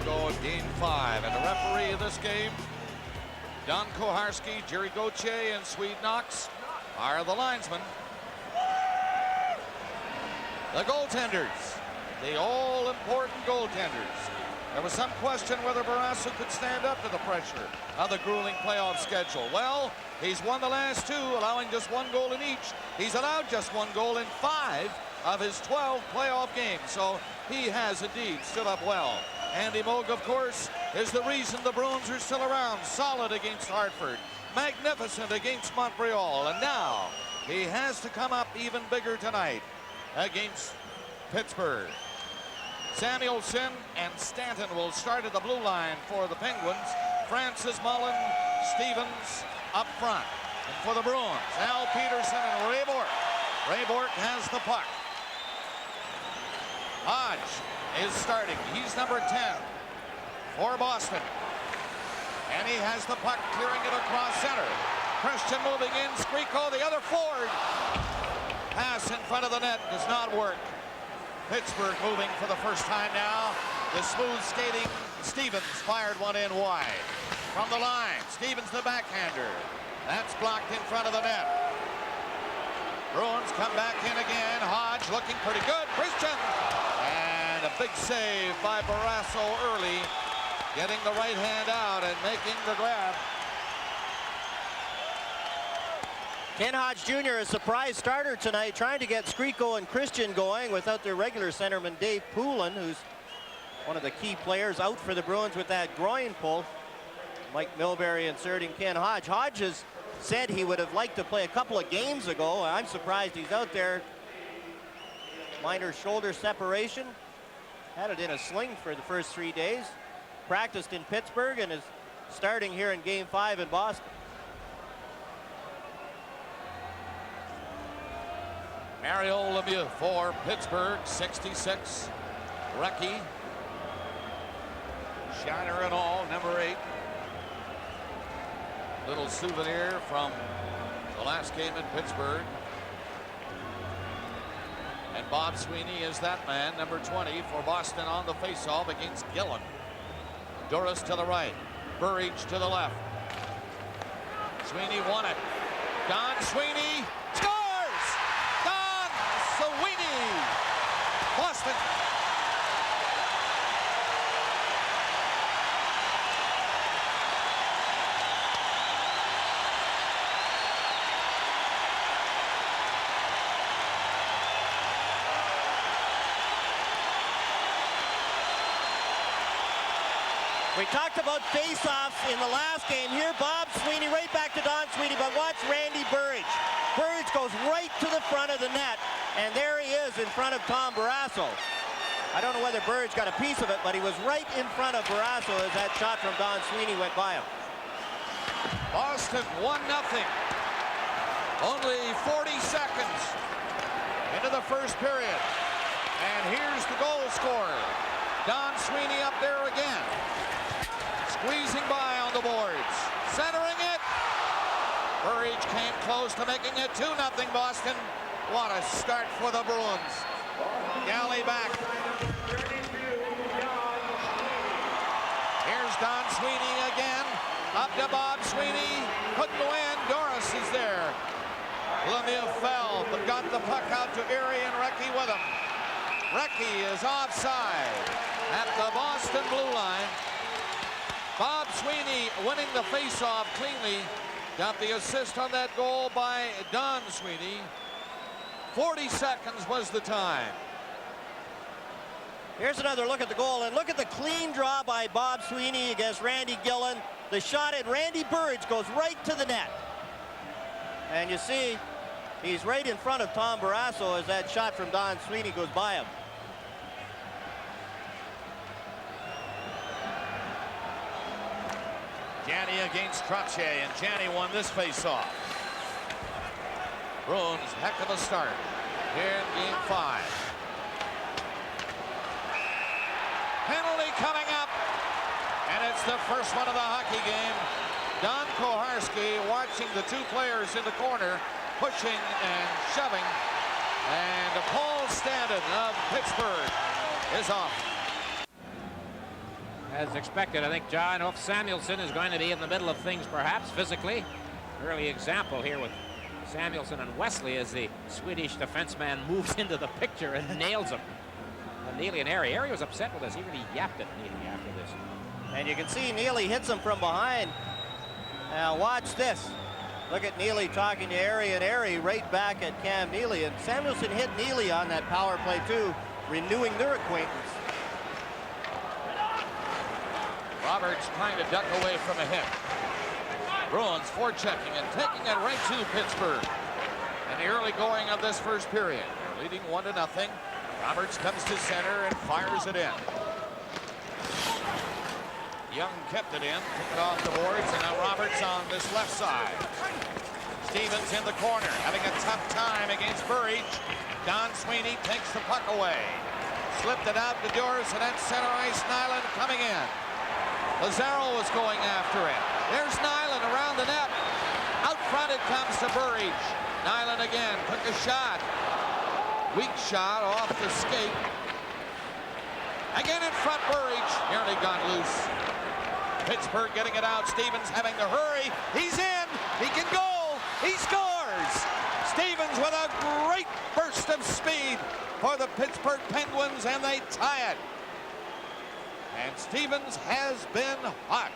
go in Game 5. And the referee of this game, Don Koharski, Jerry Gauthier, and Swede Knox are the linesmen. The goaltenders, the all-important goaltenders. There was some question whether Barrasso could stand up to the pressure of the grueling playoff schedule. Well, he's won the last 2, allowing just 1 goal in each. He's allowed just 1 goal in 5 of his 12 playoff games, so he has indeed stood up well. Andy Moog, of course, is the reason the Bruins are still around. Solid against Hartford, magnificent against Montreal, and now he has to come up even bigger tonight against Pittsburgh. Samuelson and Stanton will start at the blue line for the Penguins. Francis, Mullen, Stevens up front. And for the Bruins, Al Peterson and Ray Bourque. Ray Bourque has the puck. Hodge is starting. He's number 10 for Boston. And he has the puck, clearing it across center. Christian moving in. Skriko, the other forward. Pass in front of the net does not work. Pittsburgh moving for the first time now. The smooth skating Stevens fired one in wide. From the line, Stevens the backhander. That's blocked in front of the net. Bruins come back in again. Hodge looking pretty good. Christian. And a big save by Barrasso early. Getting the right hand out and making the grab. Ken Hodge Jr., a surprise starter tonight, trying to get Skriko and Christian going without their regular centerman Dave Poulin, who's one of the key players out for the Bruins with that groin pull. Mike Milbury inserting Ken Hodge. Hodge has said he would have liked to play a couple of games ago. I'm surprised he's out there. Minor shoulder separation. Had it in a sling for the first 3 days. Practiced in Pittsburgh and is starting here in Game 5 in Boston. Mario Lemieux for Pittsburgh, 66. Recchi. Shiner and all, number 8. Little souvenir from the last game in Pittsburgh. And Bob Sweeney is that man, number 20 for Boston on the faceoff against Gillen. Doris to the right, Burridge to the left. Sweeney won it. Don Sweeney scores! Don Sweeney! Boston. We talked about face-offs in the last game. Here, Bob Sweeney right back to Don Sweeney, but watch Randy Burridge. Burridge goes right to the front of the net, and there he is in front of Tom Barrasso. I don't know whether Burridge got a piece of it, but he was right in front of Barrasso as that shot from Don Sweeney went by him. Boston 1-0. Only 40 seconds into the first period. And here's the goal scorer. Don Sweeney up there again. Squeezing by on the boards. Centering it. Burridge came close to making it 2-0 Boston. What a start for the Bruins. Galley back. Here's Don Sweeney again. Up to Bob Sweeney. Couldn't win. Doris is there. Lemieux fell, but got the puck out to Erie and Recchi with him. Recchi is offside at the Boston blue line. Bob Sweeney winning the faceoff cleanly. Got the assist on that goal by Don Sweeney. 40 seconds was the time. Here's another look at the goal, and look at the clean draw by Bob Sweeney against Randy Gillen. The shot at Randy Burridge goes right to the net. And you see, he's right in front of Tom Barrasso as that shot from Don Sweeney goes by him. Janney against Trottier, and Janney won this faceoff. Bruins, heck of a start here in Game 5. Penalty coming up, and it's the first one of the hockey game. Don Koharski watching the two players in the corner, pushing and shoving, and Paul Stanton of Pittsburgh is off. as expected. I think John Ulf Samuelsson is going to be in the middle of things, perhaps physically. Early example here with Samuelsson and Wesley as the Swedish defenseman moves into the picture and nails him. And Neely and Airy. Airy was upset with us. He really yapped at Neely after this. And you can see Neely hits him from behind. Now watch this. Look at Neely talking to Airy, and Airy right back at Cam Neely. And Samuelsson hit Neely on that power play too, renewing their acquaintance. Roberts trying to duck away from a hit. Bruins forechecking and taking it right to Pittsburgh. In the early going of this first period, they're leading 1-0. Roberts comes to center and fires it in. Young kept it in, took it off the boards, and now Roberts on this left side. Stevens in the corner, having a tough time against Burridge. Don Sweeney takes the puck away. Slipped it out to Durs, and then center ice, Nyland coming in. Lazaro was going after it. There's Nyland around the net. Out front it comes to Burridge. Nyland again, took a shot. Weak shot off the skate. Again in front, Burridge nearly got loose. Pittsburgh getting it out. Stevens having to hurry. He's in. He can go. He scores. Stevens with a great burst of speed for the Pittsburgh Penguins, and they tie it. And Stevens has been hot.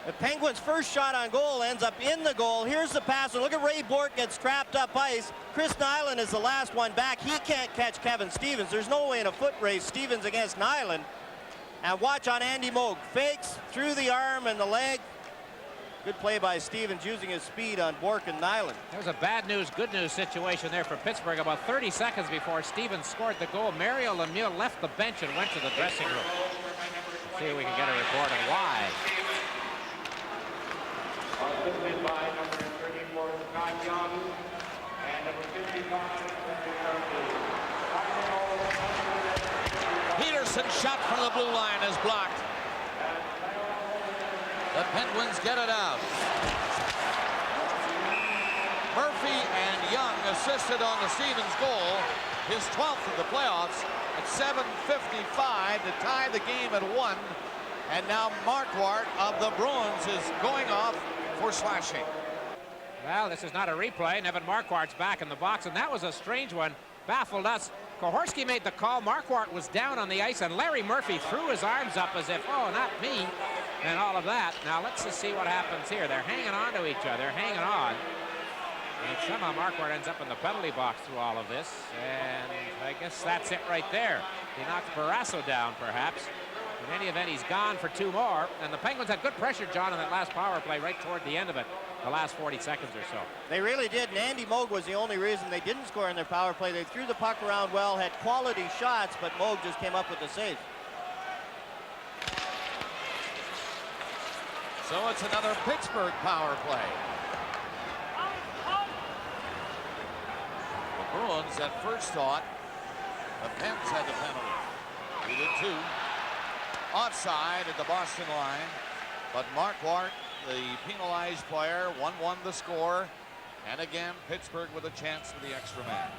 The Penguins' first shot on goal ends up in the goal. Here's the pass. Look at Ray Bourque gets trapped up ice. Chris Nyland is the last one back. He can't catch Kevin Stevens. There's no way in a foot race, Stevens against Nyland. And watch on Andy Moog. Fakes through the arm and the leg. Good play by Stevens using his speed on Bourque and Nyland. There was a bad news, good news situation there for Pittsburgh. About 30 seconds before Stevens scored the goal, Mario Lemieux left the bench and went to the dressing room. See if we can get a report on why. Assisted by number 34, Scott Young, and number 55, Peterson's shot from the blue line is blocked. The Penguins get it out. Murphy and Young assisted on the Stevens goal, his 12th of the playoffs, at 7:55 to tie the game at 1. And now Marquardt of the Bruins is going off for slashing. Well, this is not a replay. Evan Marquardt's back in the box, and that was a strange one. Baffled us. Koharski made the call. Marquardt was down on the ice, and Larry Murphy threw his arms up as if, oh, not me, and all of that. Now, let's just see what happens here. They're hanging on to each other, hanging on. And somehow Marquardt ends up in the penalty box through all of this, and I guess that's it right there. He knocked Barrasso down, perhaps. In any event, he's gone for 2 more, and the Penguins had good pressure, John, on that last power play right toward the end of it, the last 40 seconds or so. They really did, and Andy Moog was the only reason they didn't score in their power play. They threw the puck around well, had quality shots, but Moog just came up with the save. So it's another Pittsburgh power play. The Bruins at first thought the Pens had the penalty. We did too. Offside at the Boston line, but Marquardt, the penalized player, 1-1 the score, and again Pittsburgh with a chance for the extra man.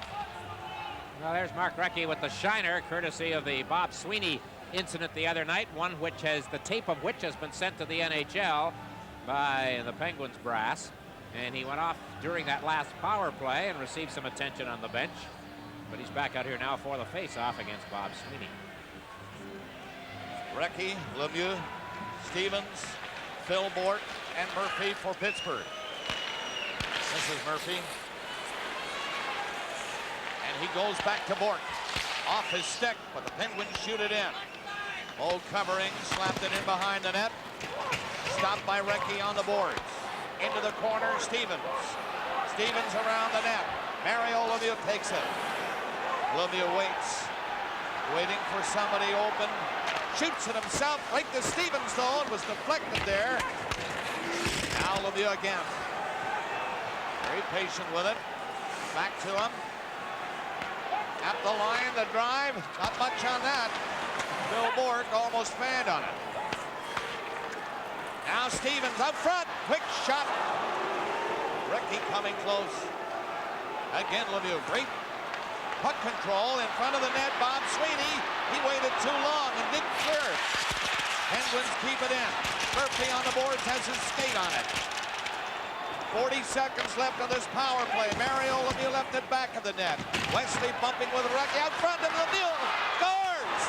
Well, there's Mark Recchi with the shiner, courtesy of the Bob Sweeney incident the other night, one which has the tape of which has been sent to the NHL by the Penguins brass, and he went off during that last power play and received some attention on the bench, but he's back out here now for the face-off against Bob Sweeney. Recchi, Lemieux, Stevens, Phil Bourque, and Murphy for Pittsburgh. This is Murphy. And he goes back to Bourque. Off his stick, but the Penguins shoot it in. Moog covering, slapped it in behind the net. Stopped by Recchi on the boards. Into the corner, Stevens. Stevens around the net. Mario Lemieux takes it. Lemieux waits. Waiting for somebody open. Shoots it himself right to Stevens, though. It was deflected there. Now Lemieux again. Very patient with it. Back to him. At the line, the drive. Not much on that. Phil Bourque almost fanned on it. Now Stevens up front. Quick shot. Recchi coming close. Again Lemieux. Great Puck control in front of the net. Bob Sweeney. He waited too long and didn't clear it. Penguins keep it in. Murphy on the boards has his skate on it. 40 seconds left on this power play. Mario Lemieux left it back of the net. Wesley bumping with Recchi out front of Lemieux. Scores!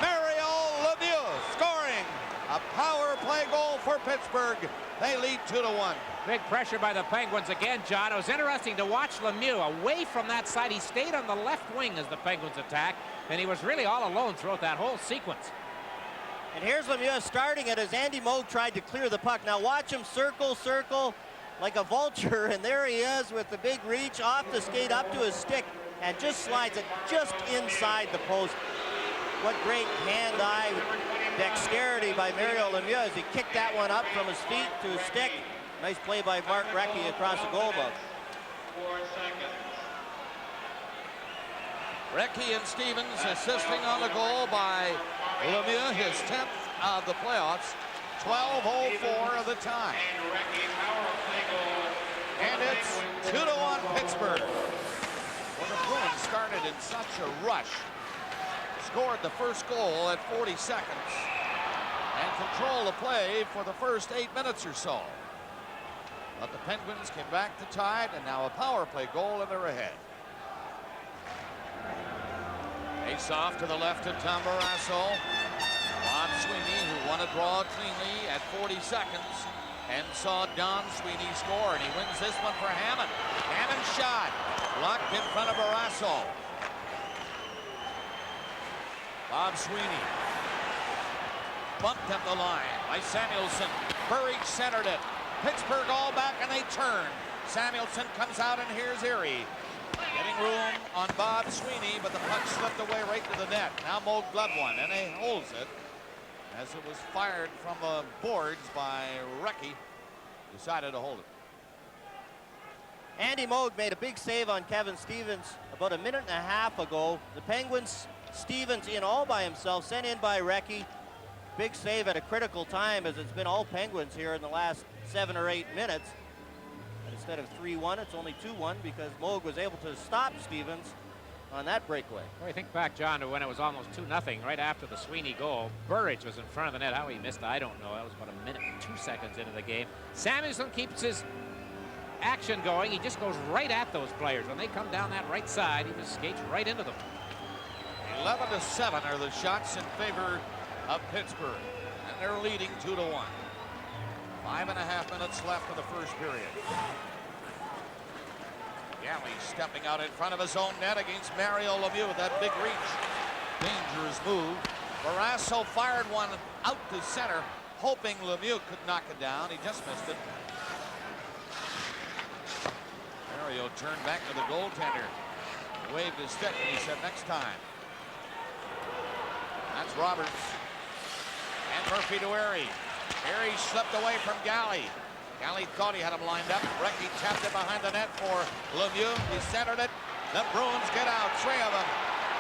Mario Lemieux scoring. A power play goal for Pittsburgh. They lead 2-1. Big pressure by the Penguins again, John. It was interesting to watch Lemieux away from that side. He stayed on the left wing as the Penguins attacked, and he was really all alone throughout that whole sequence. And here's Lemieux starting it as Andy Moog tried to clear the puck. Now watch him circle like a vulture, and there he is with the big reach off the skate up to his stick and just slides it just inside the post. What great hand-eye dexterity by Mario Lemieux as he kicked that one up from his feet to his stick. Nice play by Mark Recchi across the goal box. 4 seconds. Recchi and Stevens assisting on the goal by Lemieux, his 10th of the playoffs. 12:04 of the time. And Recchi power play goal. And it's 2-1 Pittsburgh. Well, the Bruins started in such a rush. Scored the first goal at 40 seconds. And control the play for the first 8 minutes or so. But the Penguins came back to tie it, and now a power play goal, and they're ahead. Face off to the left of Tom Barrasso. Bob Sweeney, who won a draw cleanly at 40 seconds, and saw Don Sweeney score, and he wins this one for Hammond. Hammond's shot blocked in front of Barrasso. Bob Sweeney bumped up the line by Samuelson. Burridge centered it. Pittsburgh all back, and they turn. Samuelson comes out, and here's Erie. Getting room on Bob Sweeney, but the puck slipped away right to the net. Now Moog gloved one, and he holds it as it was fired from the boards by Recchi. Decided to hold it. Andy Moog made a big save on Kevin Stevens about a minute and a half ago. The Penguins, Stevens in all by himself, sent in by Recchi. Big save at a critical time, as it's been all Penguins here in the last 7 or 8 minutes. And instead of 3-1, it's only 2-1 because Moog was able to stop Stevens on that breakaway. Well, you think back, John, to when it was almost 2-0 right after the Sweeney goal. Burridge was in front of the net. How he missed, I don't know. That was about a minute and 2 seconds into the game. Samuelson keeps his action going. He just goes right at those players. When they come down that right side, he just skates right into them. 11-7 are the shots in favor of Pittsburgh, and they're leading 2-1. 5.5 minutes left of the first period. Galley stepping out in front of his own net against Mario Lemieux with that big reach. Dangerous move. Barrasso fired one out to center, hoping Lemieux could knock it down. He just missed it. Mario turned back to the goaltender. Waved his stick, and he said, next time. That's Roberts. And Murphy to Erie. Erie slipped away from Galley. Galley thought he had him lined up. Recchi tapped it behind the net for Lemieux. He centered it. The Bruins get out. 3 of them.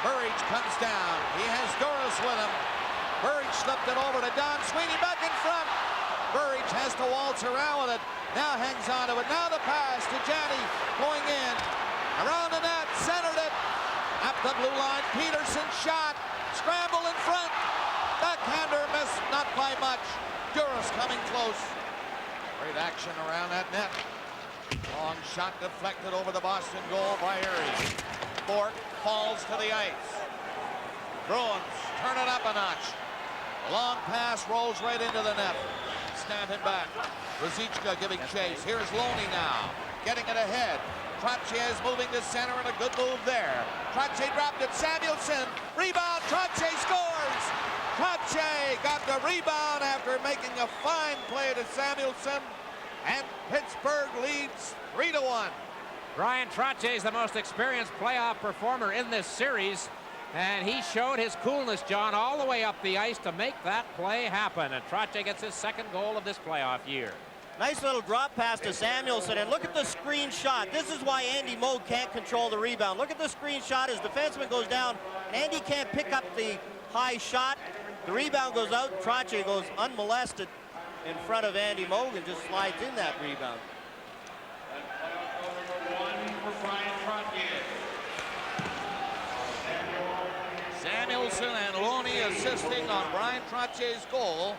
Burridge comes down. He has Doris with him. Burridge slipped it over to Don Sweeney back in front. Burridge has to waltz around with it. Now hangs on to it. Now the pass to Janney going in. Around the net. Centered it. Up the blue line. Peterson shot. Scramble in front. Backhander missed. Not by much. Duras coming close. Great action around that net. Long shot deflected over the Boston goal by Erie. Bork falls to the ice. Bruins turn it up a notch. A long pass rolls right into the net. Standing back. Ruzicka giving chase. Here's Loney now. Getting it ahead. Trottier is moving to center, and a good move there. Trottier dropped it. Samuelson. Rebound. Trottier scores. Trottier got the rebound after making a fine play to Samuelson, and Pittsburgh leads 3-1. Brian Trottier is the most experienced playoff performer in this series, and he showed his coolness, John, all the way up the ice to make that play happen. And Trottier gets his 2nd goal of this playoff year. Nice little drop pass to Samuelson, and look at the screen shot. This is why Andy Moog can't control the rebound. Look at the screen shot as defenseman goes down, and Andy can't pick up the high shot. The rebound goes out. Trottier goes unmolested in front of Andy Moog and just slides in that rebound. Number 1 for Brian Trottier. Samuelson and Loney assisting on Brian Trotier's goal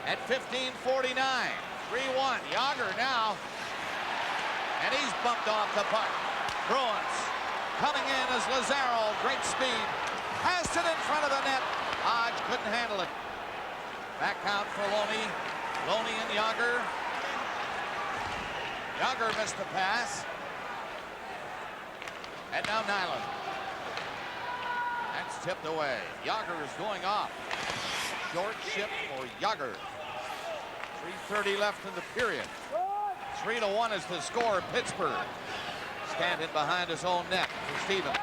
at 15:49. 3-1. Yager now. And he's bumped off the puck. Bruins coming in as Lazaro. Great speed. Passed it in front of the net. Hodge couldn't handle it. Back out for Loney. Loney and Yager. Yager missed the pass. And now Nyland. That's tipped away. Yager is going off. Short shift for Yager. 3:30 left in the period. 3-1 is the score. Pittsburgh standing behind his own net for Stevens.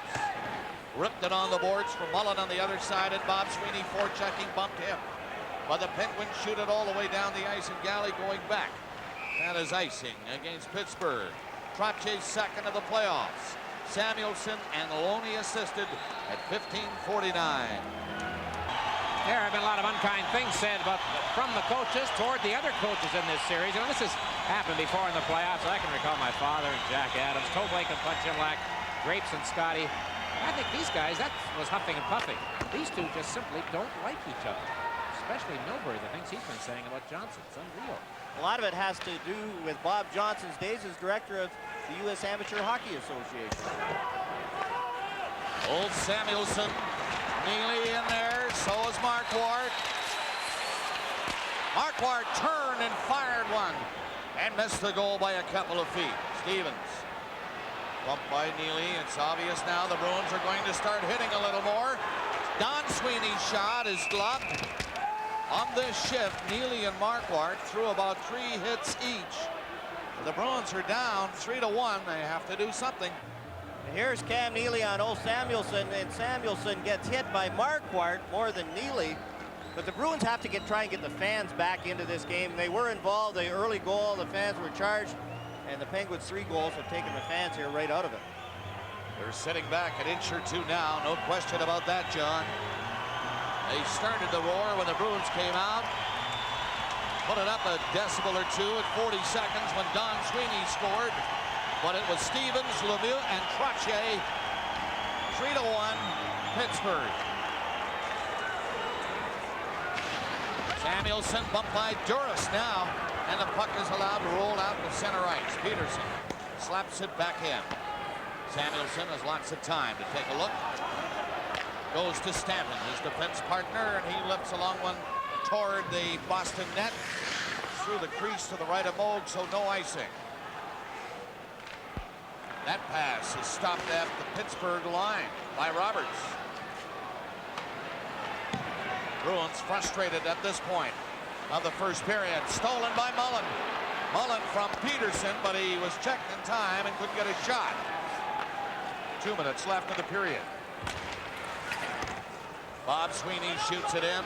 Ripped it on the boards for Mullen on the other side, and Bob Sweeney forechecking bumped him. But the Penguins shoot it all the way down the ice, and Galley going back. That is icing against Pittsburgh. Trotier's second of the playoffs. Samuelson and Loney assisted at 15:49. There have been a lot of unkind things said from the coaches toward the other coaches in this series. You know, this has happened before in the playoffs. I can recall my father and Jack Adams, Toblake and Putchimlak, Grapes and Scotty. I think these guys, that was huffing and puffing. These two just simply don't like each other, especially Milbury, the things he's been saying about Johnson. It's unreal. A lot of it has to do with Bob Johnson's days as director of the U.S. Amateur Hockey Association. Old Samuelson, Neely in there, so is Marquardt. Marquardt turned and fired one and missed the goal by a couple of feet. Stevens bumped by Neely. It's obvious now the Bruins are going to start hitting a little more. Don Sweeney's shot is blocked. On this shift, Neely and Marquardt threw about 3 hits each. The Bruins are down 3-1. They have to do something. And here's Cam Neely on old Samuelson, and Samuelson gets hit by Marquardt more than Neely. But the Bruins have to try and get the fans back into this game. They were involved. The early goal, the fans were charged, and the Penguins' 3 goals have taken the fans here right out of it. They're sitting back an inch or two now. No question about that, John. They started the roar when the Bruins came out. Put it up a decibel or two at 40 seconds when Don Sweeney scored. But it was Stevens, Lemieux, and Trottier. 3-1, Pittsburgh. Samuelson bumped by Duras now, and the puck is allowed to roll out to center ice. Peterson slaps it back in. Samuelson has lots of time to take a look. Goes to Stanton, his defense partner, and he lifts a long one toward the Boston net. Through the crease to the right of Moog, so no icing. That pass is stopped at the Pittsburgh line by Roberts. Bruins frustrated at this point of the first period. Stolen by Mullen. Mullen from Peterson, but he was checked in time and couldn't get a shot. 2 minutes left in the period. Bob Sweeney shoots it in.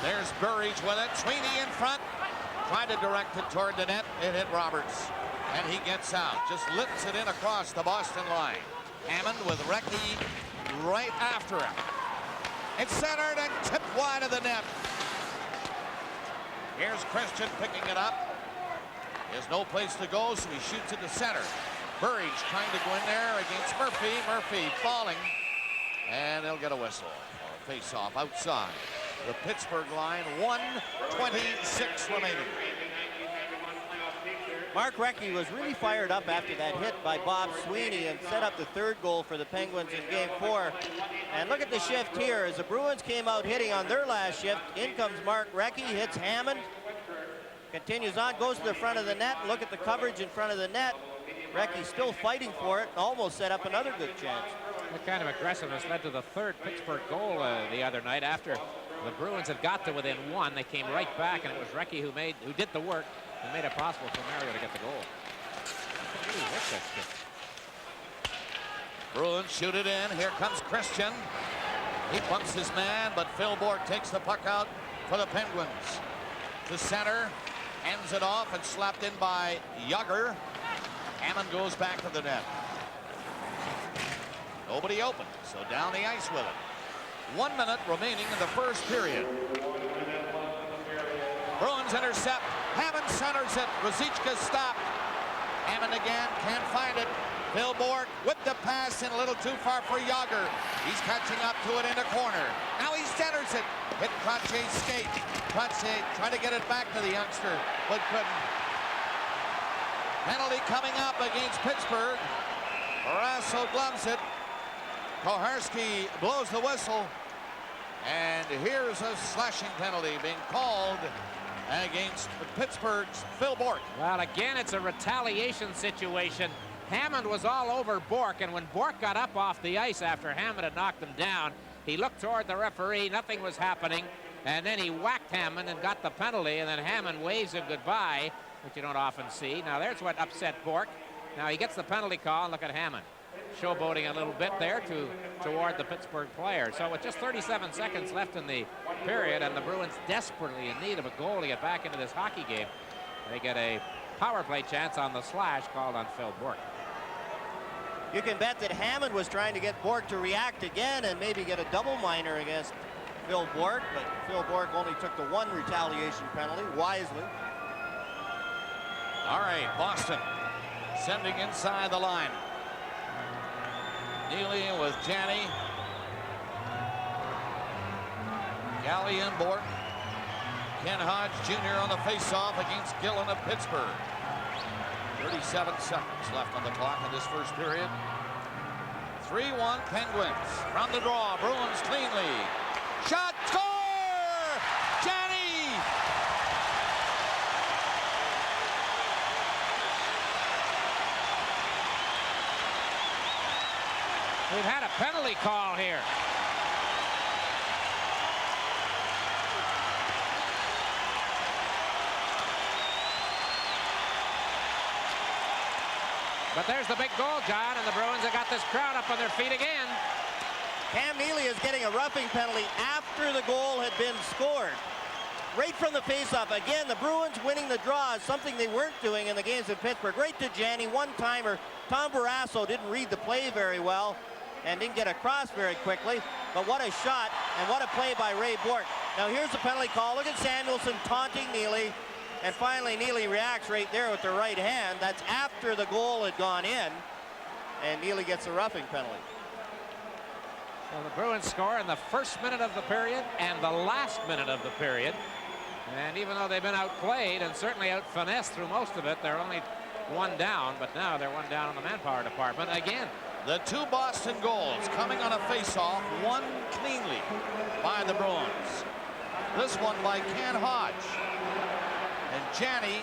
There's Burridge with it. Sweeney in front. Tried to direct it toward the net. It hit Roberts. And he gets out. Just lifts it in across the Boston line. Hammond with Recchi right after him. It's centered and tipped wide of the net. Here's Christian picking it up. He has no place to go, so he shoots it to center. Burridge trying to go in there against Murphy. Murphy falling. And they'll get a whistle. Face-off outside the Pittsburgh line. 1:26 remaining. Mark Recchi was really fired up after that hit by Bob Sweeney and set up the 3rd goal for the Penguins in Game 4. And look at the shift here. As the Bruins came out hitting on their last shift, in comes Mark Recchi, hits Hammond, continues on, goes to the front of the net. Look at the coverage in front of the net. Recchi still fighting for it, and almost set up another good chance. What kind of aggressiveness led to the 3rd Pittsburgh goal the other night after the Bruins had got to within 1. They came right back, and it was Recchi who did the work and made it possible for Mario to get the goal. Really hit that shit. Bruins shoot it in. Here comes Christian. He bumps his man, but Phil Bourque takes the puck out for the Penguins. To center, hands it off, and slapped in by Yager. Hammond goes back to the net. Nobody open, so down the ice with it. 1 minute remaining in the first period. Bruins intercept. Hammond centers it. Ruzicka stopped. Hammond again, can't find it. Phil Bourque whipped the pass in a little too far for Yager. He's catching up to it in the corner. Now he centers it. Hit Crotché's skate. Crotché trying to get it back to the youngster, but couldn't. Penalty coming up against Pittsburgh. Barrasso gloves it. Koharski blows the whistle. And here's a slashing penalty being called against Pittsburgh's Phil Bourque. Well, again, it's a retaliation situation. Hammond was all over Bourque, and when Bourque got up off the ice after Hammond had knocked him down, he looked toward the referee. Nothing was happening, and then he whacked Hammond and got the penalty, and then Hammond waves him goodbye, which you don't often see. Now, there's what upset Bourque. Now, he gets the penalty call, and look at Hammond. Showboating a little bit there toward the Pittsburgh player. So with just 37 seconds left in the period, and the Bruins desperately in need of a goal to get back into this hockey game, they get a power play chance on the slash called on Phil Bourque. You can bet that Hammond was trying to get Bourque to react again and maybe get a double minor against Phil Bourque, but Phil Bourque only took the one retaliation penalty wisely. All right, Boston sending inside the line. Neely with Janney. Galley and Bourque. Ken Hodge Jr. on the faceoff against Gillen of Pittsburgh. 37 seconds left on the clock in this first period. 3-1 Penguins. From the draw, Bruins cleanly. Shot, score! Janney! We've had a penalty call here. But there's the big goal, John, and the Bruins have got this crowd up on their feet again. Cam Neely is getting a roughing penalty after the goal had been scored. Right from the faceoff. Again, the Bruins winning the draw is something they weren't doing in the games in Pittsburgh. Right to Janney, one-timer. Tom Barrasso didn't read the play very well and didn't get across very quickly. But what a shot and what a play by Ray Bourque. Now here's the penalty call. Look at Samuelson taunting Neely. And finally, Neely reacts right there with the right hand. That's after the goal had gone in. And Neely gets a roughing penalty. So the Bruins score in the first minute of the period and the last minute of the period. And even though they've been outplayed and certainly out-finessed through most of it, they're only one down. But now they're one down in the manpower department again. The two Boston goals coming on a face-off, one cleanly by the Bruins. This one by Ken Hodge. And Janney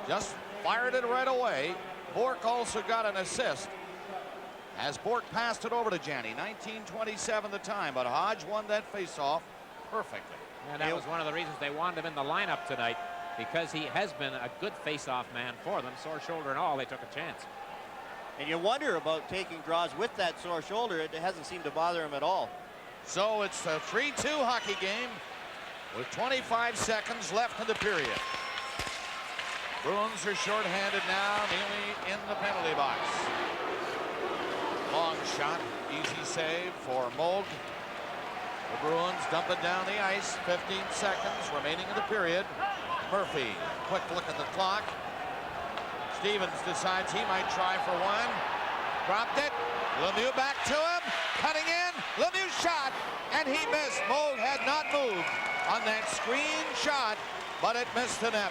just fired it right away. Bourque also got an assist as Bourque passed it over to Janney. 19:27 the time, but Hodge won that face-off perfectly. And that was one of the reasons they wanted him in the lineup tonight, because he has been a good face-off man for them. Sore shoulder and all, they took a chance. And you wonder about taking draws with that sore shoulder. It hasn't seemed to bother him at all. So it's a 3-2 hockey game with 25 seconds left in the period. Bruins are shorthanded now. Neely in the penalty box. Long shot, easy save for Moog. The Bruins dump it down the ice. 15 seconds remaining in the period. Murphy, quick look at the clock. Stevens decides he might try for one. Dropped it. Lemieux back to him. Cutting in. Lemieux shot. And he missed. Moog had not moved on that screen shot, but it missed the net.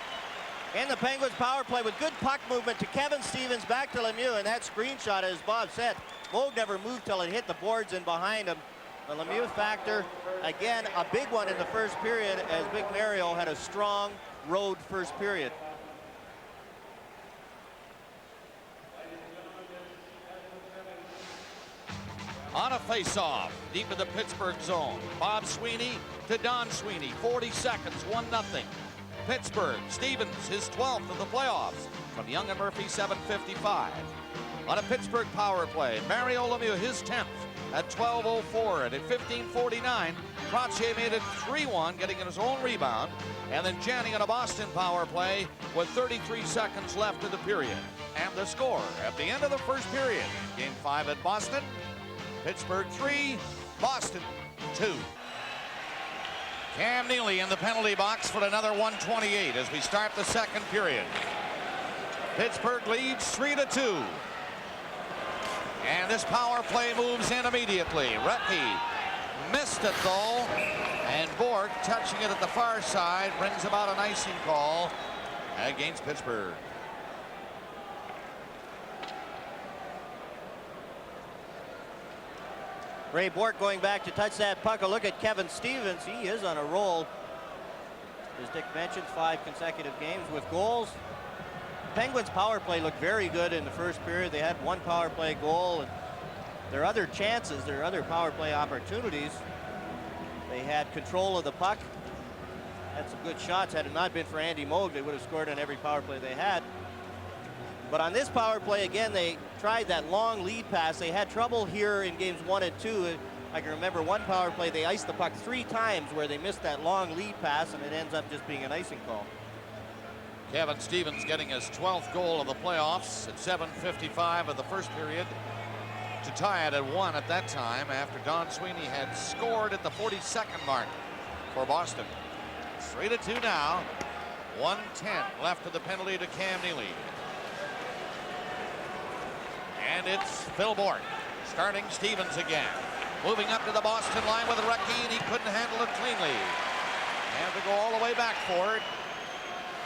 And the Penguins power play with good puck movement to Kevin Stevens, back to Lemieux, and that screen shot, as Bob said, Moog never moved till it hit the boards and behind him. The Lemieux factor, again, a big one in the first period, as Big Mario had a strong road first period. On a face-off, deep in the Pittsburgh zone. Bob Sweeney to Don Sweeney. 40 seconds, 1-0. Pittsburgh, Stevens, his 12th of the playoffs. From Young and Murphy, 7:55. On a Pittsburgh power play, Mario Lemieux, his 10th at 12:04. And at 15:49, Crotché made it 3-1, getting in his own rebound. And then Janney on a Boston power play with 33 seconds left in the period. And the score at the end of the first period. Game 5 at Boston. Pittsburgh 3, Boston 2. Cam Neely in the penalty box for another 1:28 as we start the second period. Pittsburgh leads 3-2. And this power play moves in immediately. Recchi missed it though. And Bork, touching it at the far side, brings about an icing call against Pittsburgh. Ray Bork going back to touch that puck. A look at Kevin Stevens. He is on a roll. As Dick mentioned, 5 consecutive games with goals. Penguins power play looked very good in the first period. They had 1 power play goal, and their other chances, their other power play opportunities, they had control of the puck, had some good shots. Had it not been for Andy Moog, they would have scored on every power play they had. But on this power play, again, they tried that long lead pass. They had trouble here in games 1 and 2. I can remember one power play, they iced the puck 3 times where they missed that long lead pass, and it ends up just being an icing call. Kevin Stevens getting his 12th goal of the playoffs at 7:55 of the first period to tie it at 1 at that time after Don Sweeney had scored at the 42nd mark for Boston. 3-2 now. 1:10 left of the penalty to Cam Neely. And it's Phil Bork starting Stevens again. Moving up to the Boston line with Recchi, and he couldn't handle it cleanly. And to go all the way back for it,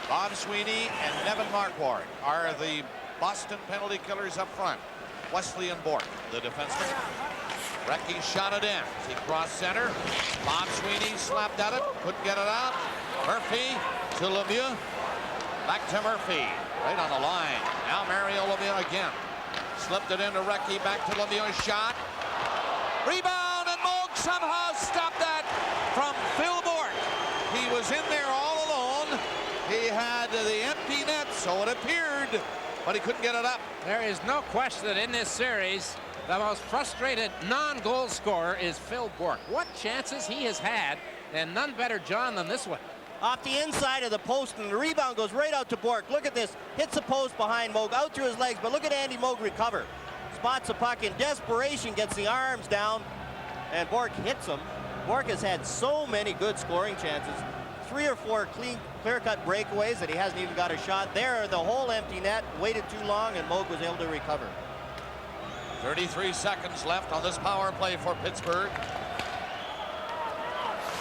Bob Sweeney and Nevin Marquardt are the Boston penalty killers up front. Wesley and Bork, the defenseman. Recchi shot it in. He crossed center. Bob Sweeney slapped at it, couldn't get it out. Murphy to Lemieux. Back to Murphy, right on the line. Now Mario Lemieux again. Slipped it into Recchi, back to Lemieux's shot. Rebound, and Moog somehow stopped that from Phil Bork. He was in there all alone. He had the empty net, so it appeared, but he couldn't get it up. There is no question that in this series, the most frustrated non-goal scorer is Phil Bork. What chances he has had, and none better, John, than this one. Off the inside of the post, and the rebound goes right out to Bork. Look at this. Hits the post behind Moog, out through his legs, but look at Andy Moog recover. Spots the puck in desperation, gets the arms down, and Bork hits him. Bork has had so many good scoring chances. 3 or 4 clear-cut breakaways that he hasn't even got a shot. There, the whole empty net, waited too long, and Moog was able to recover. 33 seconds left on this power play for Pittsburgh.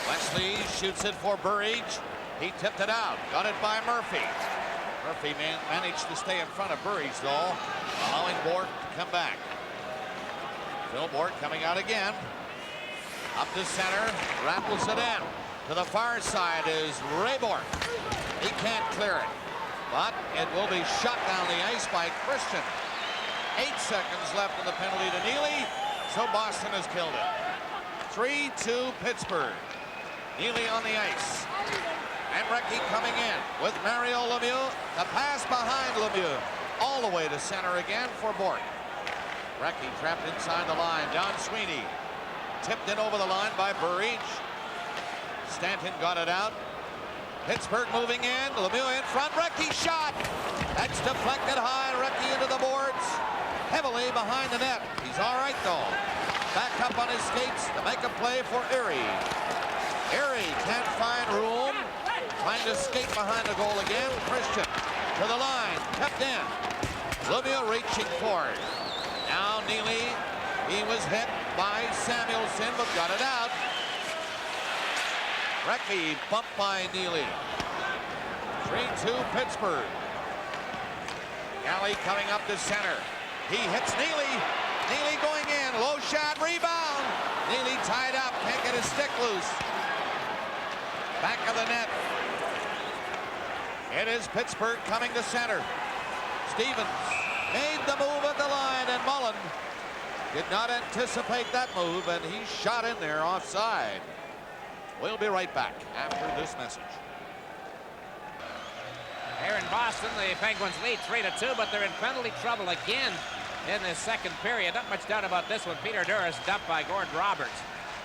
Wesley shoots it for Burridge. He tipped it out. Got it by Murphy. Murphy managed to stay in front of Burridge, though, allowing Bork to come back. Phil Bork coming out again. Up to center. Rattles it in. To the far side is Ray Bork. He can't clear it, but it will be shot down the ice by Christian. 8 seconds left in the penalty to Neely, so Boston has killed it. 3-2 Pittsburgh. Neely on the ice. And Recchi coming in with Mario Lemieux. The pass behind Lemieux. All the way to center again for Bork. Recchi trapped inside the line. Don Sweeney tipped in over the line by Burridge. Stanton got it out. Pittsburgh moving in. Lemieux in front. Recchi shot. That's deflected high. Recchi into the boards. Heavily behind the net. He's all right, though. Back up on his skates to make a play for Erie. Erie can't find room. Trying to skate behind the goal again. Christian to the line. Kept in. Lemieux reaching for it. Now Neely. He was hit by Samuelson, but got it out. Recchi bumped by Neely. 3-2 Pittsburgh. Galley coming up to center. He hits Neely. Neely going in. Low shot. Rebound. Neely tied up. Can't get his stick loose. Back of the net. It is Pittsburgh coming to center. Stevens made the move at the line, and Mullen did not anticipate that move, and he shot in there offside. We'll be right back after this message. Here in Boston, the Penguins lead 3-2, but they're in penalty trouble again in this second period. Not much doubt about this one. Peter Duras dumped by Gord Roberts.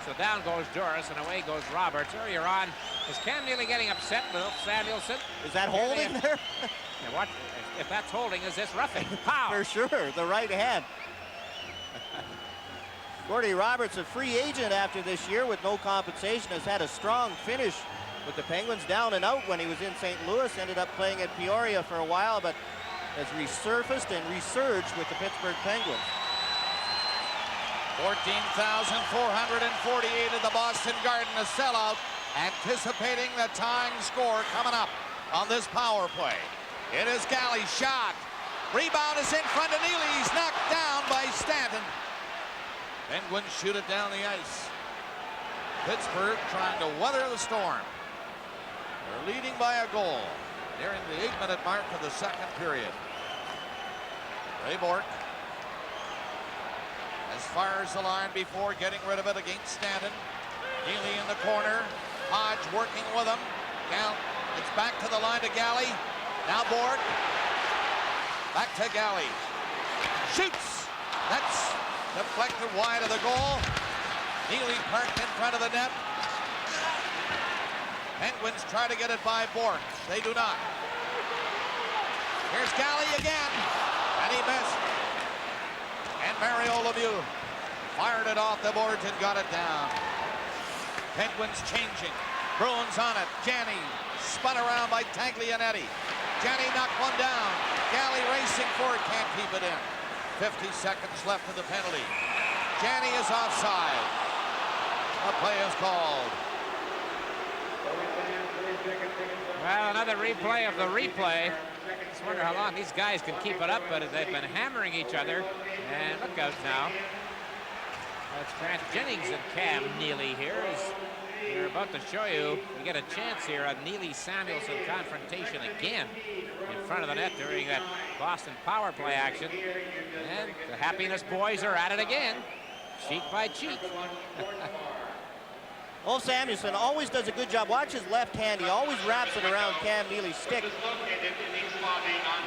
So down goes Duras and away goes Roberts. Earlier on, is Cam Neely getting upset with Samuelson? Is that holding there? Yeah, what? If that's holding, is this roughing? Pow! For sure, the right hand. Gordy Roberts, a free agent after this year with no compensation, has had a strong finish with the Penguins down and out when he was in St. Louis. Ended up playing at Peoria for a while, but has resurfaced and resurged with the Pittsburgh Penguins. 14,448 at the Boston Garden, a sellout, anticipating the tying score coming up on this power play. It is Galley's shot. Rebound is in front of Neely. He's knocked down by Stanton. Penguins shoot it down the ice. Pittsburgh trying to weather the storm. They're leading by a goal, nearing the 8-minute mark of the second period. Ray Bourque as far as the line before getting rid of it against Stanton. Neely in the corner. Hodge working with him. Now it's back to the line to Galley. Now Bourque. Back to Galley. Shoots. That's deflected wide of the goal. Neely parked in front of the net. Penguins try to get it by Bourque. They do not. Here's Galley again. And he missed. And Mario Lemieux fired it off the boards and got it down. Penguins changing. Bruins on it. Janney spun around by Taglianetti. Janney knocked one down. Galley racing for it. Can't keep it in. 50 seconds left of the penalty. Janney is offside. A play is called. Well, another replay of the replay. Just wonder how long these guys can keep it up, but they've been hammering each other. And look out now. That's Grant Jennings and Cam Neely here. As we're about to show you, we get a chance here on Neely-Samuelson confrontation again in front of the net during that Boston power play action. And the Happiness Boys are at it again, cheek by cheek. Ulf Samuelsson always does a good job. Watch his left hand. He always wraps it around Cam Neely's stick.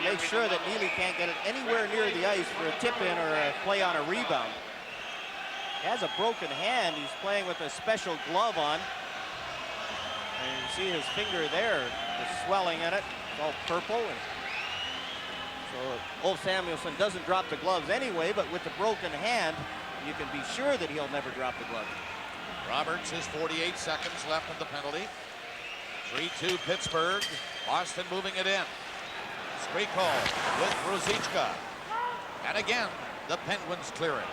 Make sure that Neely can't get it anywhere near the ice for a tip-in or a play on a rebound. He has a broken hand. He's playing with a special glove on. And you see his finger there, the swelling in it. It's all purple. And so Ulf Samuelsson doesn't drop the gloves anyway, but with the broken hand, you can be sure that he'll never drop the glove. Roberts has 48 seconds left in the penalty. 3-2 Pittsburgh. Boston moving it in. Skriko with Ruzicka. And again, the Penguins clear it.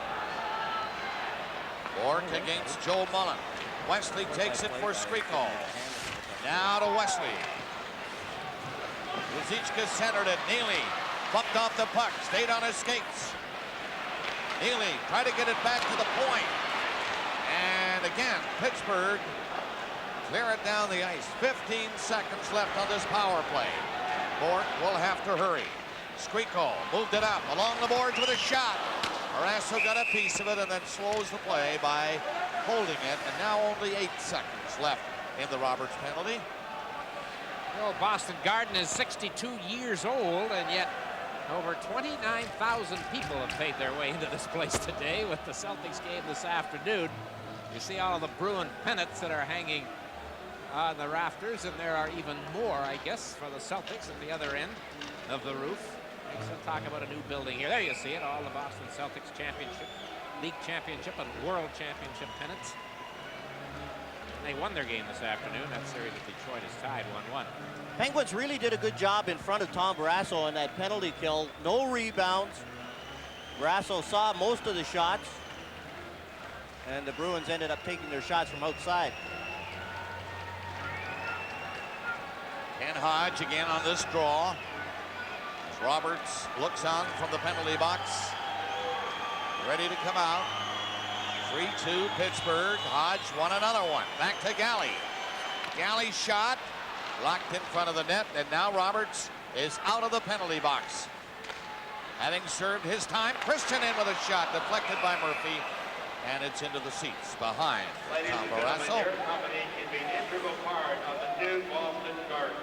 Bourque against Joe Mullen. Wesley takes it for Skriko. Now to Wesley. Ruzicka centered it. Neely bumped off the puck. Stayed on his skates. Neely tried to get it back to the point. And again, Pittsburgh clear it down the ice. 15 seconds left on this power play. Bourque will have to hurry. Skriko moved it up along the boards with a shot. Barrasso got a piece of it and then slows the play by holding it. And now only 8 seconds left in the Roberts penalty. The old Boston Garden is 62 years old, and yet over 29,000 people have paid their way into this place today with the Celtics game this afternoon. You see all of the Bruin pennants that are hanging on the rafters, and there are even more, I guess, for the Celtics at the other end of the roof. Makes them talk about a new building here. There you see it, all the Boston Celtics championship, league championship, and world championship pennants. And they won their game this afternoon. That series with Detroit is tied 1-1. Penguins really did a good job in front of Tom Barrasso on that penalty kill. No rebounds. Barrasso saw most of the shots. And the Bruins ended up taking their shots from outside. Ken Hodge again on this draw. As Roberts looks on from the penalty box. Ready to come out. 3-2 Pittsburgh. Hodge won another one. Back to Galley. Galley's shot locked in front of the net, and now Roberts is out of the penalty box. Having served his time, Christian in with a shot deflected by Murphy, and it's into the seats behind Tom Barrasso. Your company can be an integral part of the new Boston Garden.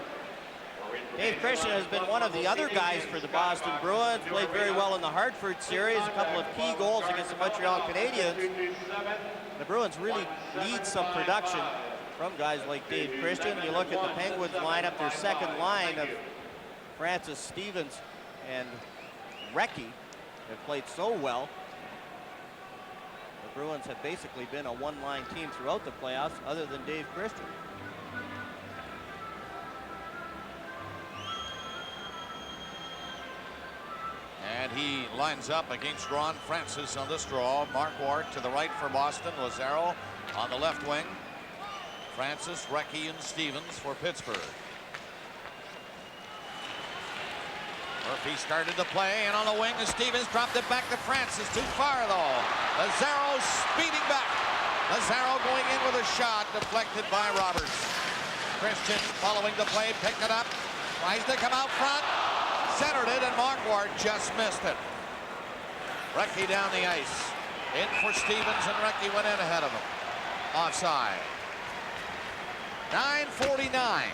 Dave Christian has been one of the other guys for the Boston Bruins. Played very well in the Hartford series. A couple of key goals against the Montreal Canadiens. The Bruins really need some production from guys like Dave Christian. You look at the Penguins lineup, their second line of Francis Stevens and Recchi have played so well. The Bruins have basically been a one-line team throughout the playoffs, other than Dave Christian. And he lines up against Ron Francis on this draw. Marquardt to the right for Boston. Lazaro on the left wing. Francis, Recchi, and Stevens for Pittsburgh. Murphy started to play, and on the wing, Stevens dropped it back to Francis. Too far, though. Lazaro speeding back. Lazaro going in with a shot, deflected by Roberts. Christian following the play, picked it up, tries to come out front, centered it, and Marquardt just missed it. Recchi down the ice. In for Stevens, and Recchi went in ahead of him. Offside. 9:49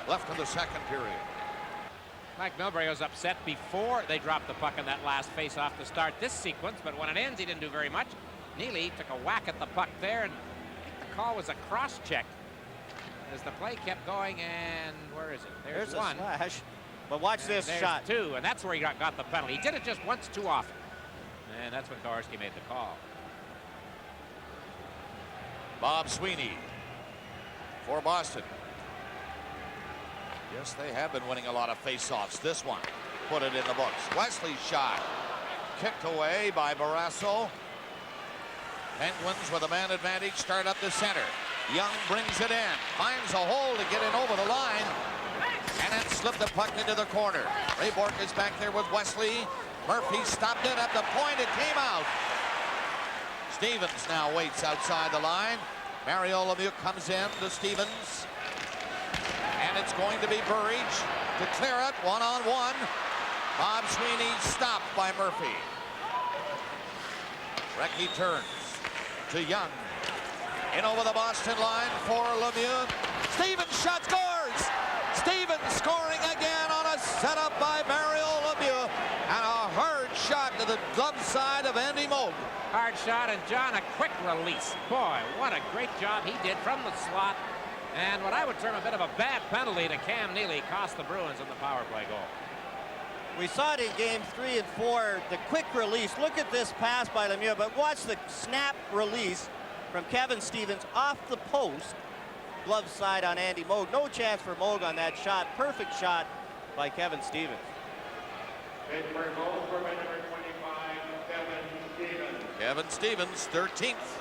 left in the second period. Mike Milbury was upset before they dropped the puck in that last face-off to start this sequence, but when it ends, he didn't do very much. Neely took a whack at the puck there, and I think the call was a cross-check as the play kept going. And where is it? There's one. A slash. But watch this there's shot. Two, and that's where he got the penalty. He did it just once too often, and that's when Kowarski made the call. Bob Sweeney for Boston. Yes, they have been winning a lot of face-offs. This one, put it in the books. Wesley's shot, kicked away by Barrasso. Penguins with a man advantage, start up the center. Young brings it in, finds a hole to get it over the line, and then slipped the puck into the corner. Ray Bourque is back there with Wesley. Murphy stopped it at the point, it came out. Stevens now waits outside the line. Mario Lemieux comes in to Stevens. And it's going to be Burridge to clear it, one-on-one. Bob Sweeney stopped by Murphy. Recchi turns to Young. In over the Boston line for Lemieux. Stevens shot, scores! Stevens scoring again on a setup by Mario Lemieux. And a hard shot to the glove side of Andy Moog. Hard shot, and John, a quick release. Boy, what a great job he did from the slot. And what I would term a bit of a bad penalty to Cam Neely cost the Bruins in the power play goal. We saw it in games 3 and 4, the quick release. Look at this pass by Lemieux, but watch the snap release from Kevin Stevens off the post. Glove side on Andy Moog. No chance for Moog on that shot. Perfect shot by Kevin Stevens. Pittsburgh goal for number 25, Kevin Stevens. Kevin Stevens, 13th.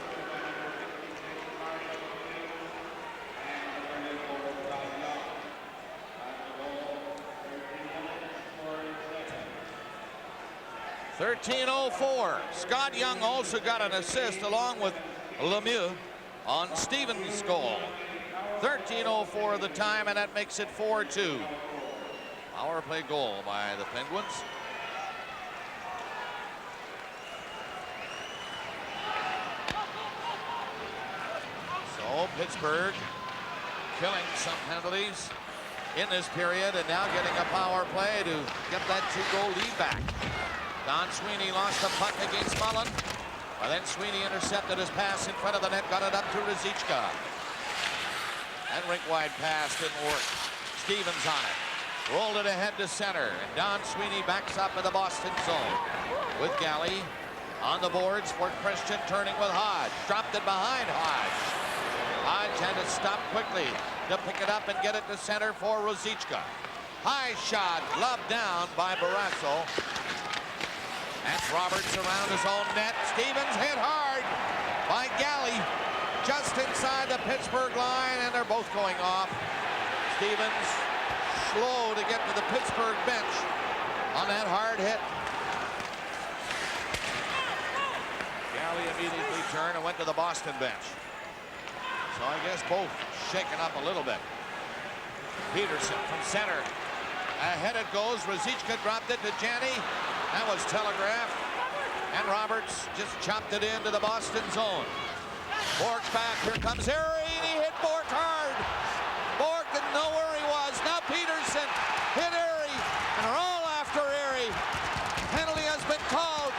.13:04. Scott Young also got an assist along with Lemieux on Stevens' goal. 13:04 the time, and that makes it 4-2. Power play goal by the Penguins. So Pittsburgh killing some penalties in this period, and now getting a power play to get that 2-goal lead back. Don Sweeney lost the puck against Mullen, but then Sweeney intercepted his pass in front of the net, got it up to Ruzicka. That rink-wide pass didn't work. Stevens on it, rolled it ahead to center, and Don Sweeney backs up in the Boston zone with Galley on the boards for Christian, turning with Hodge, dropped it behind Hodge. Hodge had to stop quickly to pick it up and get it to center for Ruzicka. High shot, gloved down by Barrasso. That's Roberts around his own net. Stevens hit hard by Galley just inside the Pittsburgh line, and they're both going off. Stevens slow to get to the Pittsburgh bench on that hard hit. Galley immediately turned and went to the Boston bench. So I guess both shaken up a little bit. Peterson from center. Ahead it goes. Ruzicka dropped it to Janney. That was telegraphed. And Roberts just chopped it into the Boston zone. Bourque back. Here comes Erie. He hit Bourque hard. Bourque didn't know where he was. Now Peterson hit Erie. And they're all after Erie. Penalty has been called.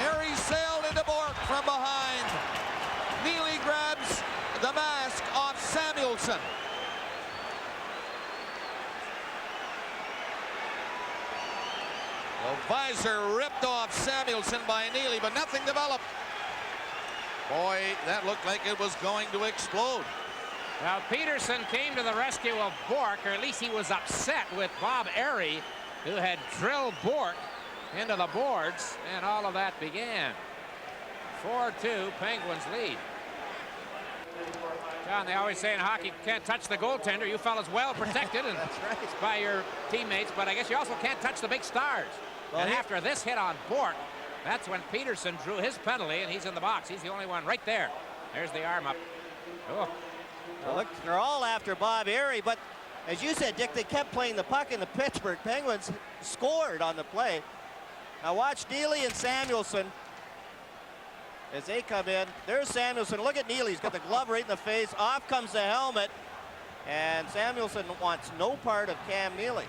Erie sailed into Bourque from behind. Neely grabs the mask off Samuelson. The visor ripped off Samuelson by Neely, but nothing developed. Boy, that looked like it was going to explode. Well, Peterson came to the rescue of Bourque, or at least he was upset with Bob Erie, who had drilled Bourque into the boards, and all of that began. 4-2, Penguins lead. John, they always say in hockey, you can't touch the goaltender. You fellas well protected and That's right. by your teammates, but I guess you also can't touch the big stars. Well, and after this hit on Bork, that's when Peterson drew his penalty, and he's in the box. He's the only one right there. There's the arm up. Oh. Well, look, they're all after Bob Erie, but as you said, Dick, they kept playing the puck, and the Pittsburgh Penguins scored on the play. Now watch Neely and Samuelson as they come in. There's Samuelson. Look at Neely. He's got the glove right in the face. Off comes the helmet, and Samuelson wants no part of Cam Neely.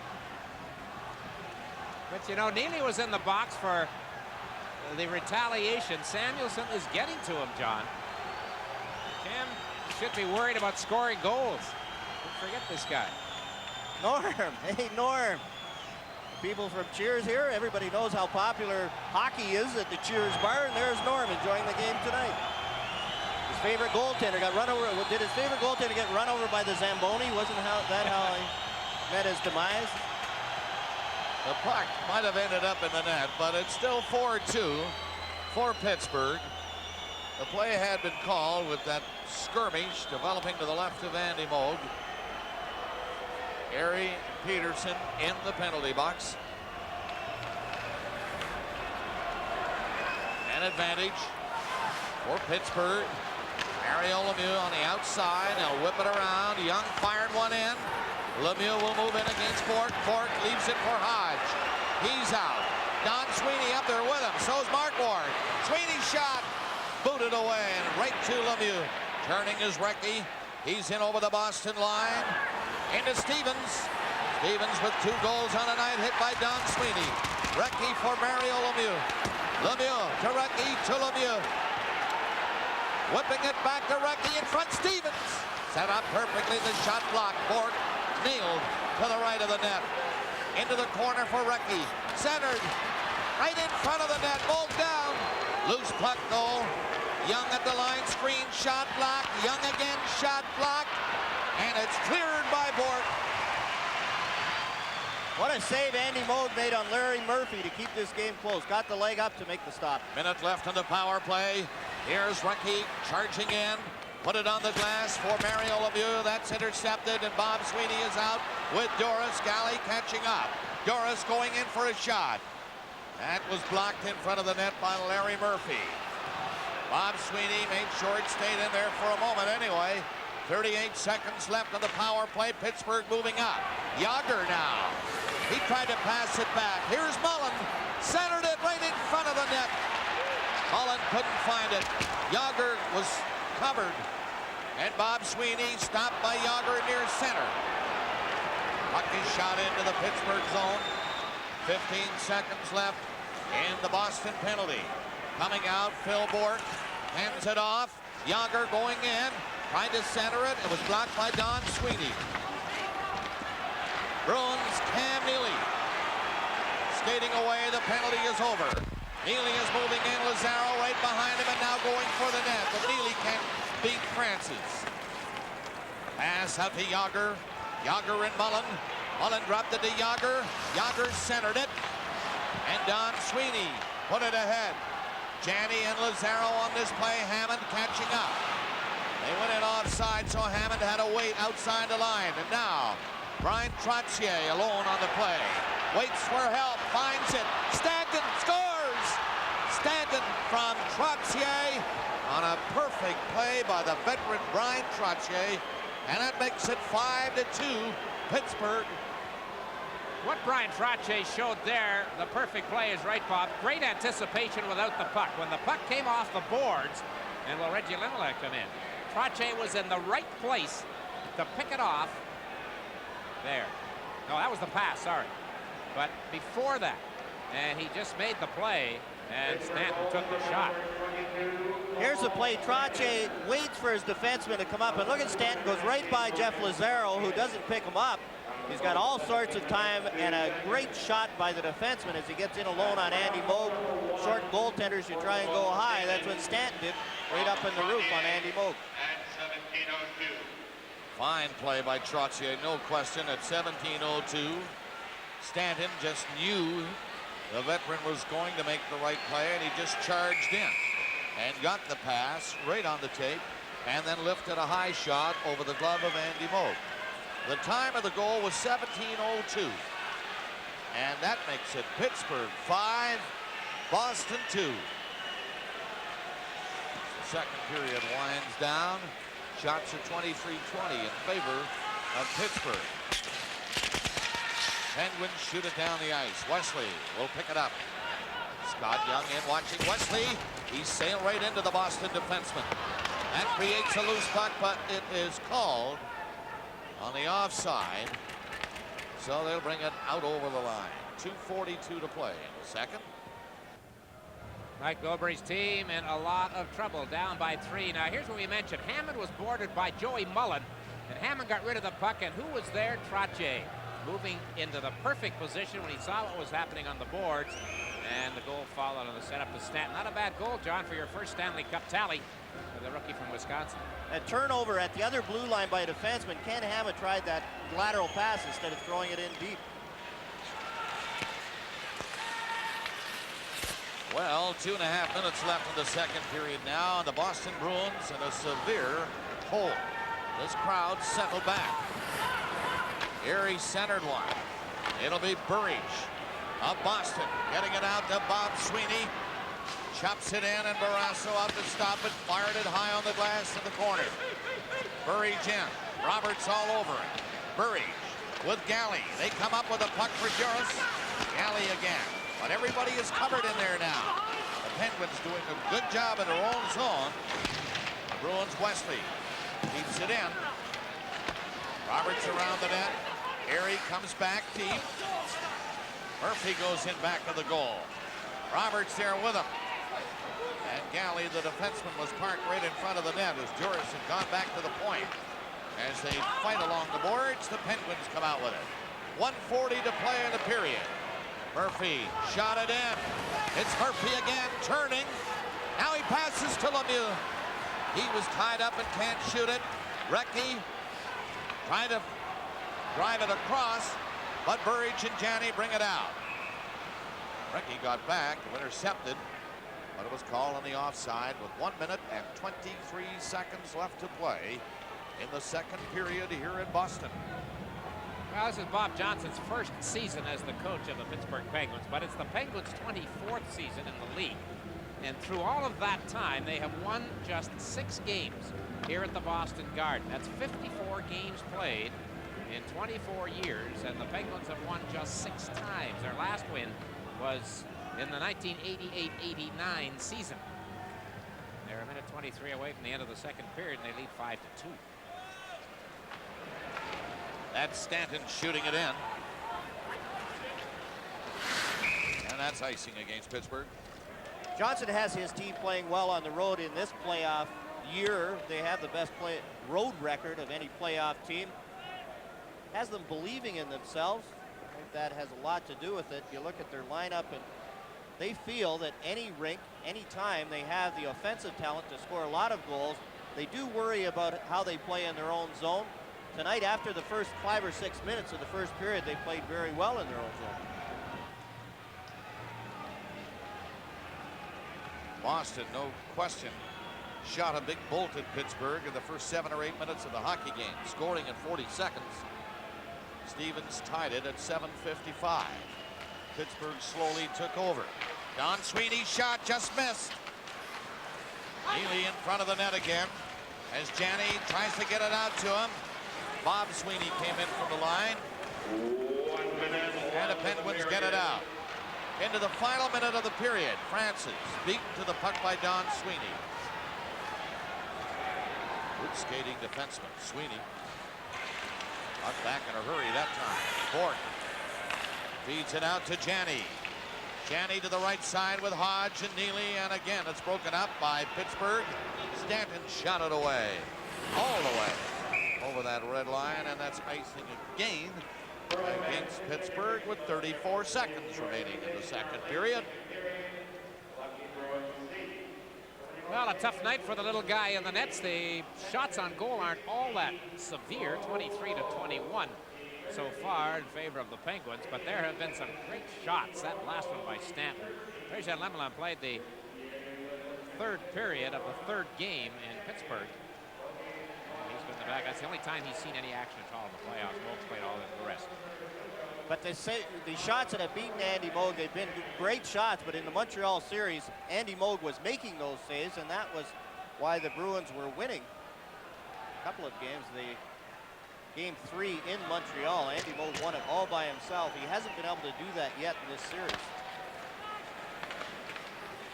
But you know, Neely was in the box for the retaliation. Samuelson is getting to him, John. Cam should be worried about scoring goals. Don't forget this guy. Norm, hey Norm. People from Cheers here, everybody knows how popular hockey is at the Cheers bar, and there's Norm enjoying the game tonight. His favorite goaltender got run over. Did his favorite goaltender get run over by the Zamboni? Wasn't that how he met his demise? The puck might have ended up in the net, but it's still 4-2 for Pittsburgh. The play had been called with that skirmish developing to the left of Andy Moog. Erie and Peterson in the penalty box. An advantage for Pittsburgh. Mario Lemieux on the outside. They'll whip it around. Young fired one in. Lemieux will move in against Bork. Bork leaves it for Hodge. He's out. Don Sweeney up there with him. So's Mark Ward. Sweeney's shot. Booted away and right to Lemieux. Turning is Recchi. He's in over the Boston line. Into Stevens. Stevens with 2 goals on the night, hit by Don Sweeney. Recchi for Mario Lemieux. Lemieux to Recchi to Lemieux. Whipping it back to Recchi in front. Stevens set up perfectly. The shot blocked. Bork nailed to the right of the net. Into the corner for Recchi. Centered right in front of the net. Ball down. Loose puck goal. Young at the line. Screen shot blocked. Young again. Shot blocked. And it's cleared by Bork. What a save Andy Moog made on Larry Murphy to keep this game close. Got the leg up to make the stop. Minute left on the power play. Here's Recchi charging in. Put it on the glass for Mario Lemieux. That's intercepted, and Bob Sweeney is out with Doris Galley catching up. Doris going in for a shot. That was blocked in front of the net by Larry Murphy. Bob Sweeney made sure it stayed in there for a moment anyway. 38 seconds left on the power play. Pittsburgh moving up. Yager now. He tried to pass it back. Here's Mullen. Centered it right in front of the net. Mullen couldn't find it. Yager was covered. And Bob Sweeney stopped by Yager near center. Puck is shot into the Pittsburgh zone. 15 seconds left in the Boston penalty. Coming out, Phil Bork hands it off. Yager going in. Trying to center it. It was blocked by Don Sweeney. Bruins, Cam Neely. Skating away. The penalty is over. Neely is moving in. Lazaro right behind him and now going for the net. But Neely can't beat Francis. Pass out to Yager. Yager and Mullen. Mullen dropped it to Yager. Yager centered it. And Don Sweeney put it ahead. Janney and Lazaro on this play. Hammond catching up. They went in offside, so Hammond had to wait outside the line. And now, Brian Trottier alone on the play. Waits for help, finds it. Stanton scores! Stanton from Trottier on a perfect play by the veteran Brian Trottier. And that makes it 5-2, Pittsburgh. What Brian Trottier showed there, the perfect play is right, Bob. Great anticipation without the puck. When the puck came off the boards, and will Reggie Lemelec come in? Trottier was in the right place to pick it off. There. No, that was the pass, sorry. But before that, and he just made the play, and Stanton took the shot. Here's the play. Trottier waits for his defenseman to come up, and look at Stanton goes right by Jeff Lazaro, who doesn't pick him up. He's got all sorts of time and a great shot by the defenseman as he gets in alone on Andy Moog. Short goaltenders, you try and go high. That's what Stanton did, right up in the roof on Andy Moog. Fine play by Trottier, no question, at 17:02. Stanton just knew The veteran was going to make the right play, and he just charged in and got the pass right on the tape, and then lifted a high shot over the glove of Andy Moog. The time of the goal was 17:02. And that makes it Pittsburgh 5, Boston 2. The second period winds down. Shots are 23-20 in favor of Pittsburgh. Penguins shoot it down the ice. Wesley will pick it up. Scott Young in watching Wesley. He sailed right into the Boston defenseman. That creates a loose puck, but it is called on the offside. So they'll bring it out over the line. 2:42 to play in the second. Mike Gobry's team in a lot of trouble, down by 3. Now here's what we mentioned. Hammond was boarded by Joey Mullen, and Hammond got rid of the puck, and who was there? Trottier, moving into the perfect position when he saw what was happening on the boards, and the goal followed on the setup to Stanton. Not a bad goal, John, for your first Stanley Cup tally for the rookie from Wisconsin. A turnover at the other blue line by a defenseman. Ken Hammond tried that lateral pass instead of throwing it in deep. Well, 2.5 minutes left in the second period now, and the Boston Bruins in a severe hole. This crowd settled back. Erie centered one. It'll be Burridge of Boston getting it out to Bob Sweeney. Chops it in, and Barrasso out to stop it. Fired it high on the glass in the corner. Burridge in. Roberts all over it. Burridge with Galley. They come up with a puck for Juris. Galley again. But everybody is covered in there now. The Penguins doing a good job in their own zone. The Bruins Wesley keeps it in. Roberts around the net. Erie comes back deep. Murphy goes in back of the goal. Roberts there with him. And Galley, the defenseman, was parked right in front of the net as Juris had gone back to the point. As they fight along the boards, the Penguins come out with it. 1:40 to play in the period. Murphy shot it in. It's Murphy again, turning. Now he passes to Lemieux. He was tied up and can't shoot it. Recchi trying to drive it across, but Burridge and Janney bring it out. Recchi got back, intercepted, but it was called on the offside with 1 minute and 23 seconds left to play in the second period here in Boston. Well, this is Bob Johnson's first season as the coach of the Pittsburgh Penguins, but it's the Penguins' 24th season in the league. And through all of that time, they have won just 6 games here at the Boston Garden. That's 54 games played in 24 years, and the Penguins have won just 6 times. Their last win was in the 1988-89 season. They're a minute 23 away from the end of the second period, and they lead 5-2. That's Stanton shooting it in. And that's icing against Pittsburgh. Johnson has his team playing well on the road in this playoff year. They have the best road record of any playoff team. Has them believing in themselves. I think that has a lot to do with it. You look at their lineup, and they feel that any rink, any time they have the offensive talent to score a lot of goals. They do worry about how they play in their own zone. Tonight, after the first 5 or 6 minutes of the first period, they played very well in their own zone. Boston, no question, shot a big bolt at Pittsburgh in the first 7 or 8 minutes of the hockey game, scoring in 40 seconds. Stevens tied it at 7:55. Pittsburgh slowly took over. Don Sweeney's shot just missed. Neely in front of the net again as Janney tries to get it out to him. Bob Sweeney came in from the line. 1 minute. And the Penguins get it out. Into the final minute of the period, Francis beaten to the puck by Don Sweeney. Good skating defenseman, Sweeney. Puck back in a hurry that time. Bork feeds it out to Janney. Janney to the right side with Hodge and Neely, and again it's broken up by Pittsburgh. Stanton shot it away, all the way over that red line, and that's icing again against Pittsburgh with 34 seconds remaining in the second period. Well, a tough night for the little guy in the nets. The shots on goal aren't all that severe, 23-21. so far in favor of the Penguins, but there have been some great shots. That last one by Stanton. Trajan Lemelin played the third period of the third game in Pittsburgh. He's been the back. That's the only time he's seen any action at all in the playoffs. Moog's played all of the rest. But they say the shots that have beaten Andy Moog, they've been great shots, but in the Montreal series, Andy Moog was making those saves, and that was why the Bruins were winning a couple of games. Game 3 in Montreal, Andy Moog won it all by himself. He hasn't been able to do that yet in this series.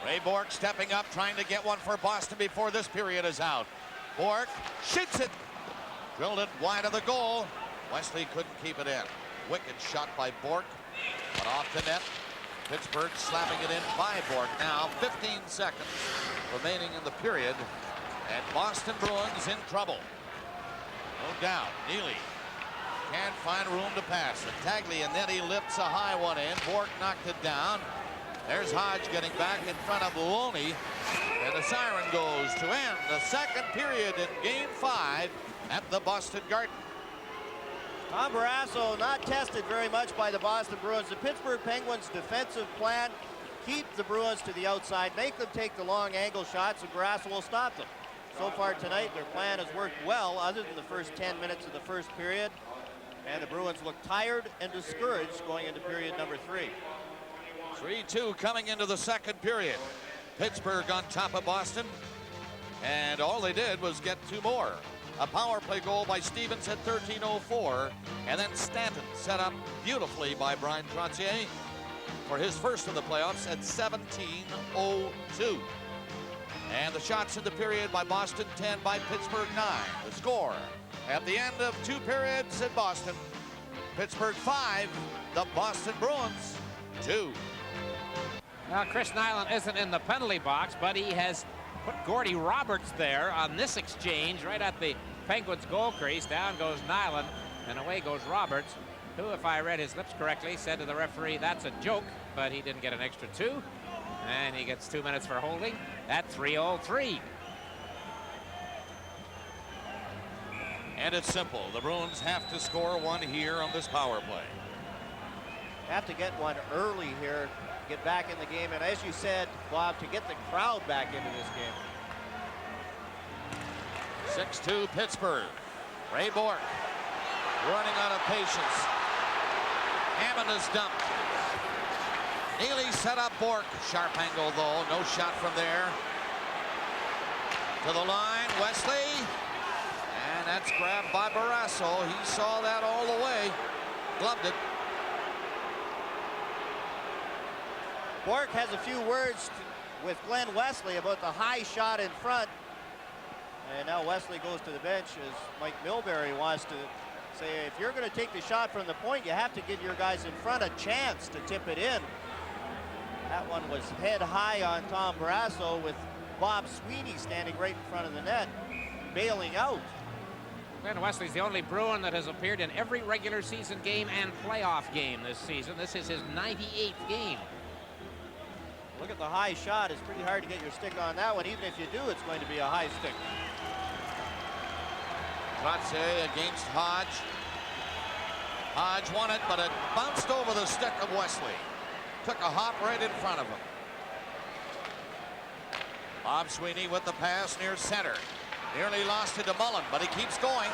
Ray Bourque stepping up, trying to get one for Boston before this period is out. Bourque shoots it. Drilled it wide of the goal. Wesley couldn't keep it in. Wicked shot by Bourque, but off the net. Pittsburgh slapping it in by Bourque. Now 15 seconds remaining in the period, and Boston Bruins in trouble. No doubt, Neely can't find room to pass. And Taglianetti lifts a high one in. Bourque knocked it down. There's Hodge getting back in front of Maloney, and the siren goes to end the second period in Game 5 at the Boston Garden. Tom Barrasso not tested very much by the Boston Bruins. The Pittsburgh Penguins' defensive plan, keep the Bruins to the outside, make them take the long angle shots, and Barrasso will stop them. So far tonight, their plan has worked well, other than the first 10 minutes of the first period. And the Bruins look tired and discouraged going into period number 3. 3-2 coming into the second period. Pittsburgh on top of Boston, and all they did was get 2 more. A power play goal by Stevens at 13:04, and then Stanton set up beautifully by Brian Trottier for his first of the playoffs at 17:02. And the shots in the period by Boston, 10 by Pittsburgh, 9. The score at the end of 2 periods in Boston, Pittsburgh 5, the Boston Bruins 2. Well, Chris Nyland isn't in the penalty box, but he has put Gordy Roberts there on this exchange right at the Penguins goal crease. Down goes Nyland, and away goes Roberts, who, if I read his lips correctly, said to the referee, that's a joke, but he didn't get an extra 2. And he gets 2 minutes for holding at 3:03. And it's simple. The Bruins have to score 1 here on this power play. Have to get one early here, get back in the game, and as you said, Bob, to get the crowd back into this game. 6-2 Pittsburgh. Ray Bourque running out of patience. Hammond is dumped. Neely set up Bourque. Sharp angle though, no shot from there. To the line, Wesley. And that's grabbed by Barrasso. He saw that all the way. Gloved it. Bourque has a few words with Glenn Wesley about the high shot in front. And now Wesley goes to the bench as Mike Milbury wants to say, if you're going to take the shot from the point, you have to give your guys in front a chance to tip it in. That one was head high on Tom Barrasso, with Bob Sweeney standing right in front of the net, bailing out. Glenn Wesley's the only Bruin that has appeared in every regular season game and playoff game this season. This is his 98th game. Look at the high shot. It's pretty hard to get your stick on that one. Even if you do, it's going to be a high stick. Trottier against Hodge. Hodge won it, but it bounced over the stick of Wesley. Took a hop right in front of him. Bob Sweeney with the pass near center. Nearly lost it to Mullen, but he keeps going.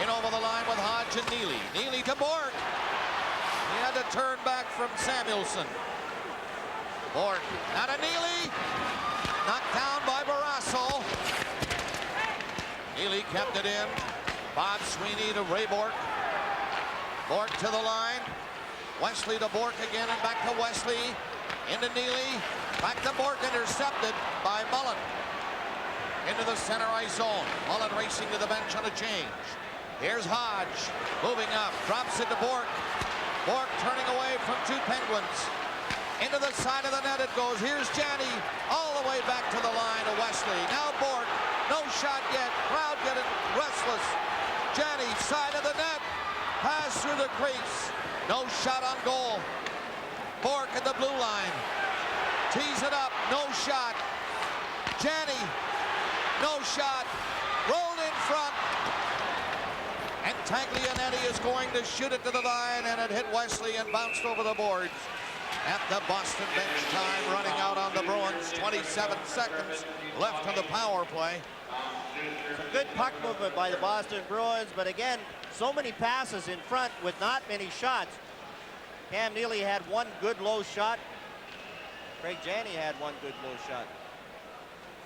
In over the line with Hodge and Neely. Neely to Bourque. He had to turn back from Samuelson. Bourque, now to Neely. Knocked down by Barrasso. Neely kept it in. Bob Sweeney to Ray Bourque. Bourque to the line. Wesley to Bourque again, and back to Wesley. Into Neely. Back to Bourque, intercepted by Mullen. Into the center ice zone. Mullen racing to the bench on a change. Here's Hodge moving up. Drops it to Bourque. Bourque turning away from 2 Penguins. Into the side of the net it goes. Here's Janney all the way back to the line of Wesley. Now Bourque. No shot yet. Crowd getting restless. Janney, side of the net. Pass through the crease. No shot on goal. Bourque at the blue line. Tees it up. No shot. Janney. No shot. Rolled in front. And Taglianetti is going to shoot it to the line, and it hit Wesley and bounced over the boards. At the Boston bench, time running out on the Bruins. 27 seconds left on the power play. Some good puck movement by the Boston Bruins, but again, so many passes in front with not many shots. Cam Neely had one good low shot. Craig Janney had one good low shot.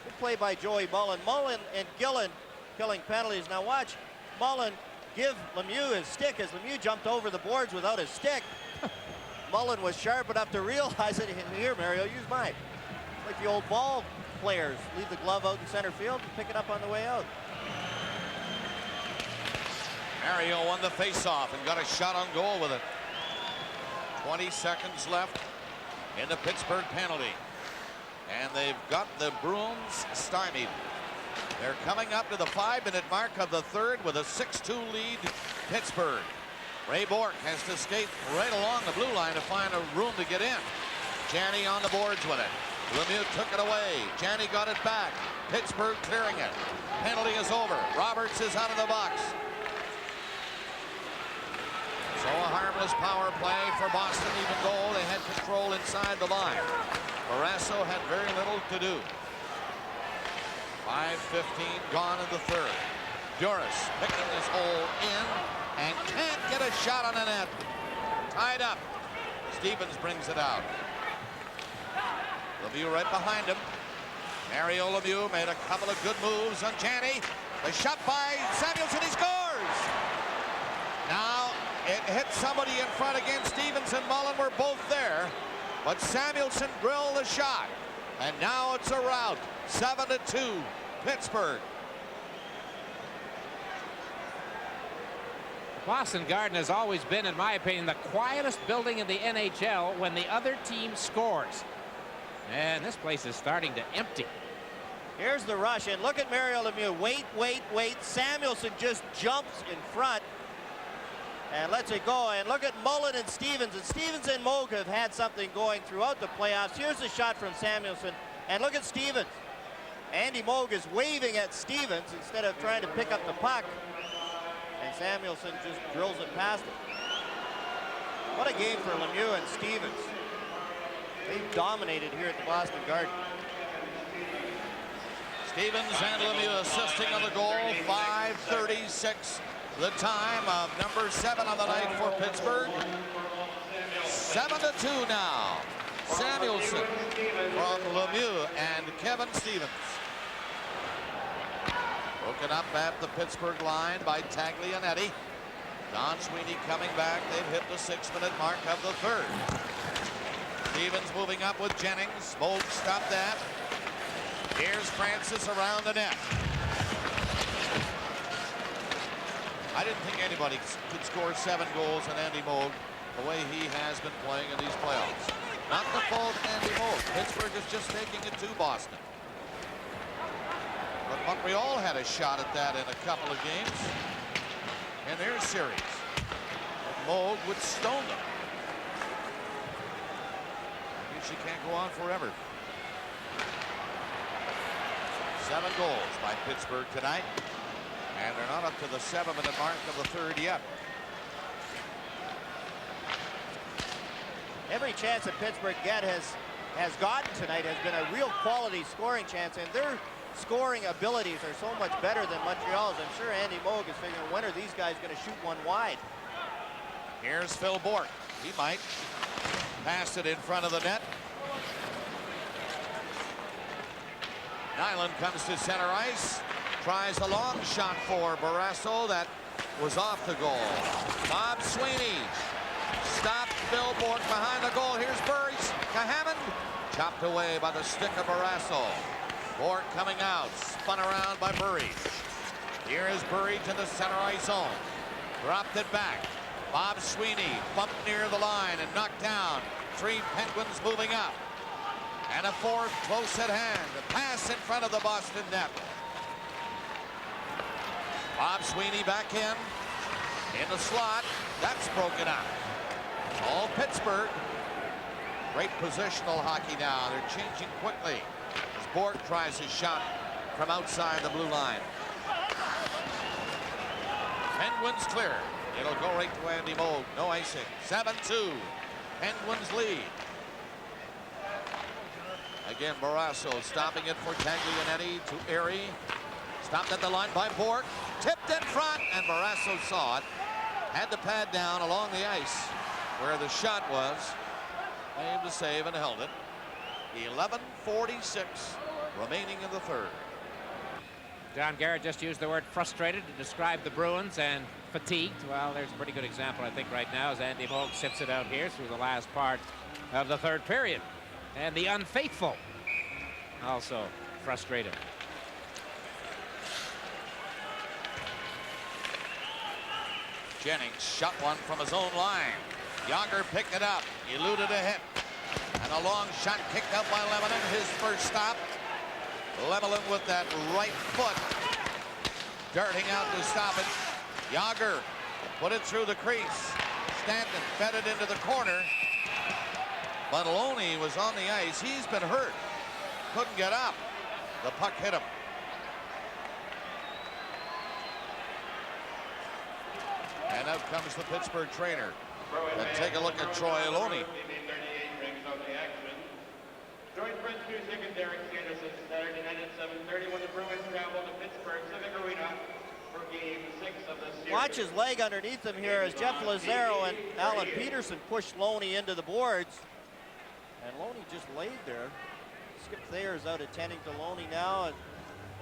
Good play by Joey Mullen. Mullen and Gillen killing penalties. Now watch Mullen give Lemieux his stick as Lemieux jumped over the boards without his stick. Mullen was sharp enough to realize it. Here, Mario, use mine. Like the old ball players, leave the glove out in center field and pick it up on the way out. Mario won the faceoff and got a shot on goal with it. 20 seconds left in the Pittsburgh penalty. And they've got the Bruins stymied. They're coming up to the 5-minute mark of the third with a 6-2 lead, Pittsburgh. Ray Bourque has to skate right along the blue line to find a room to get in. Janney on the boards with it. Lemieux took it away. Janney got it back. Pittsburgh clearing it. Penalty is over. Roberts is out of the box. So a harmless power play for Boston, even though they had control inside the line. Barrasso had very little to do. 5:15 gone in the third. Duras picking this hole in and can't get a shot on the net. Tied up. Stevens brings it out. Lemieux right behind him. Mario Lemieux made a couple of good moves on Janney. The shot by Samuelson, he scores! Now it hit somebody in front again. Stevens and Mullen were both there, but Samuelson drilled the shot. And now it's a rout. 7-2, Pittsburgh. Boston Garden has always been, in my opinion, the quietest building in the NHL when the other team scores. And this place is starting to empty. Here's the rush, and look at Mario Lemieux. Wait, wait, wait. Samuelson just jumps in front and lets it go. And look at Mullen and Stevens. And Stevens and Moog have had something going throughout the playoffs. Here's the shot from Samuelson. And look at Stevens. Andy Moog is waving at Stevens instead of trying to pick up the puck. And Samuelson just drills it past him. What a game for Lemieux and Stevens. They've dominated here at the Boston Garden. Stevens and Lemieux assisting on the goal. 5:36 the time of number 7 on the night for Pittsburgh. 7-2 now. Samuelson from Lemieux and Kevin Stevens. Broken up at the Pittsburgh line by Taglianetti. Don Sweeney coming back. They've hit the 6-minute mark of the third. Stevens moving up with Jennings. Moog stopped that. Here's Francis around the net. I didn't think anybody could score 7 goals on Andy Moog the way he has been playing in these playoffs. Not the fault of Andy Moog. Pittsburgh is just taking it to Boston. But Montreal had a shot at that in a couple of games in their series. But Moog would stone them. I guess you can't go on forever. 7 goals by Pittsburgh tonight. And they're not up to the 7-minute mark of the third yet. Every chance that Pittsburgh has gotten tonight has been a real quality scoring chance, and their scoring abilities are so much better than Montreal's. I'm sure Andy Moog is figuring, when are these guys going to shoot one wide? Here's Phil Bourque. He might pass it in front of the net. Nyland comes to center ice. Tries a long shot for Barrasso. That was off the goal. Bob Sweeney stopped Phil Bourque behind the goal. Here's Burry to Hammond. Chopped away by the stick of Barrasso. Bourque coming out. Spun around by Burry. Here is Burry to the center ice zone. Dropped it back. Bob Sweeney bumped near the line and knocked down. 3 Penguins moving up. And a 4th close at hand. A pass in front of the Boston net. Bob Sweeney back in the slot. That's broken up. All Pittsburgh. Great positional hockey now. They're changing quickly as Bourque tries his shot from outside the blue line. Penguins clear. It'll go right to Andy Moog. No icing. 7-2. Penguins lead. Again, Barrasso stopping it for Taglianetti to Erie. Stopped at the line by Bork. Tipped in front, and Barrasso saw it. Had the pad down along the ice where the shot was. Made the save and held it. 11:46 remaining in the third. John Garrett just used the word frustrated to describe the Bruins and fatigued. Well, there's a pretty good example, I think, right now as Andy Moog sits it out here through the last part of the third period. And the unfaithful also frustrated. Jennings shot one from his own line. Yager picked it up, eluded a hit. And a long shot kicked out by Lemelin, his first stop. Lemelin with that right foot, darting out to stop it. Yager put it through the crease. Stanton fed it into the corner. But Loney was on the ice. He's been hurt. Couldn't get up. The puck hit him. And out comes the Pittsburgh trainer. And take a look at Troy Loney. Join Prince Music and Derek Sanderson Saturday night at 7:30 when the Bruins travel to Pittsburgh Civic Arena for Game 6 of the series. Watch his leg underneath him here as Jeff Lazaro and Alan Peterson push Loney into the boards. And Loney just laid there. Skip Thayer's out attending to Loney now, and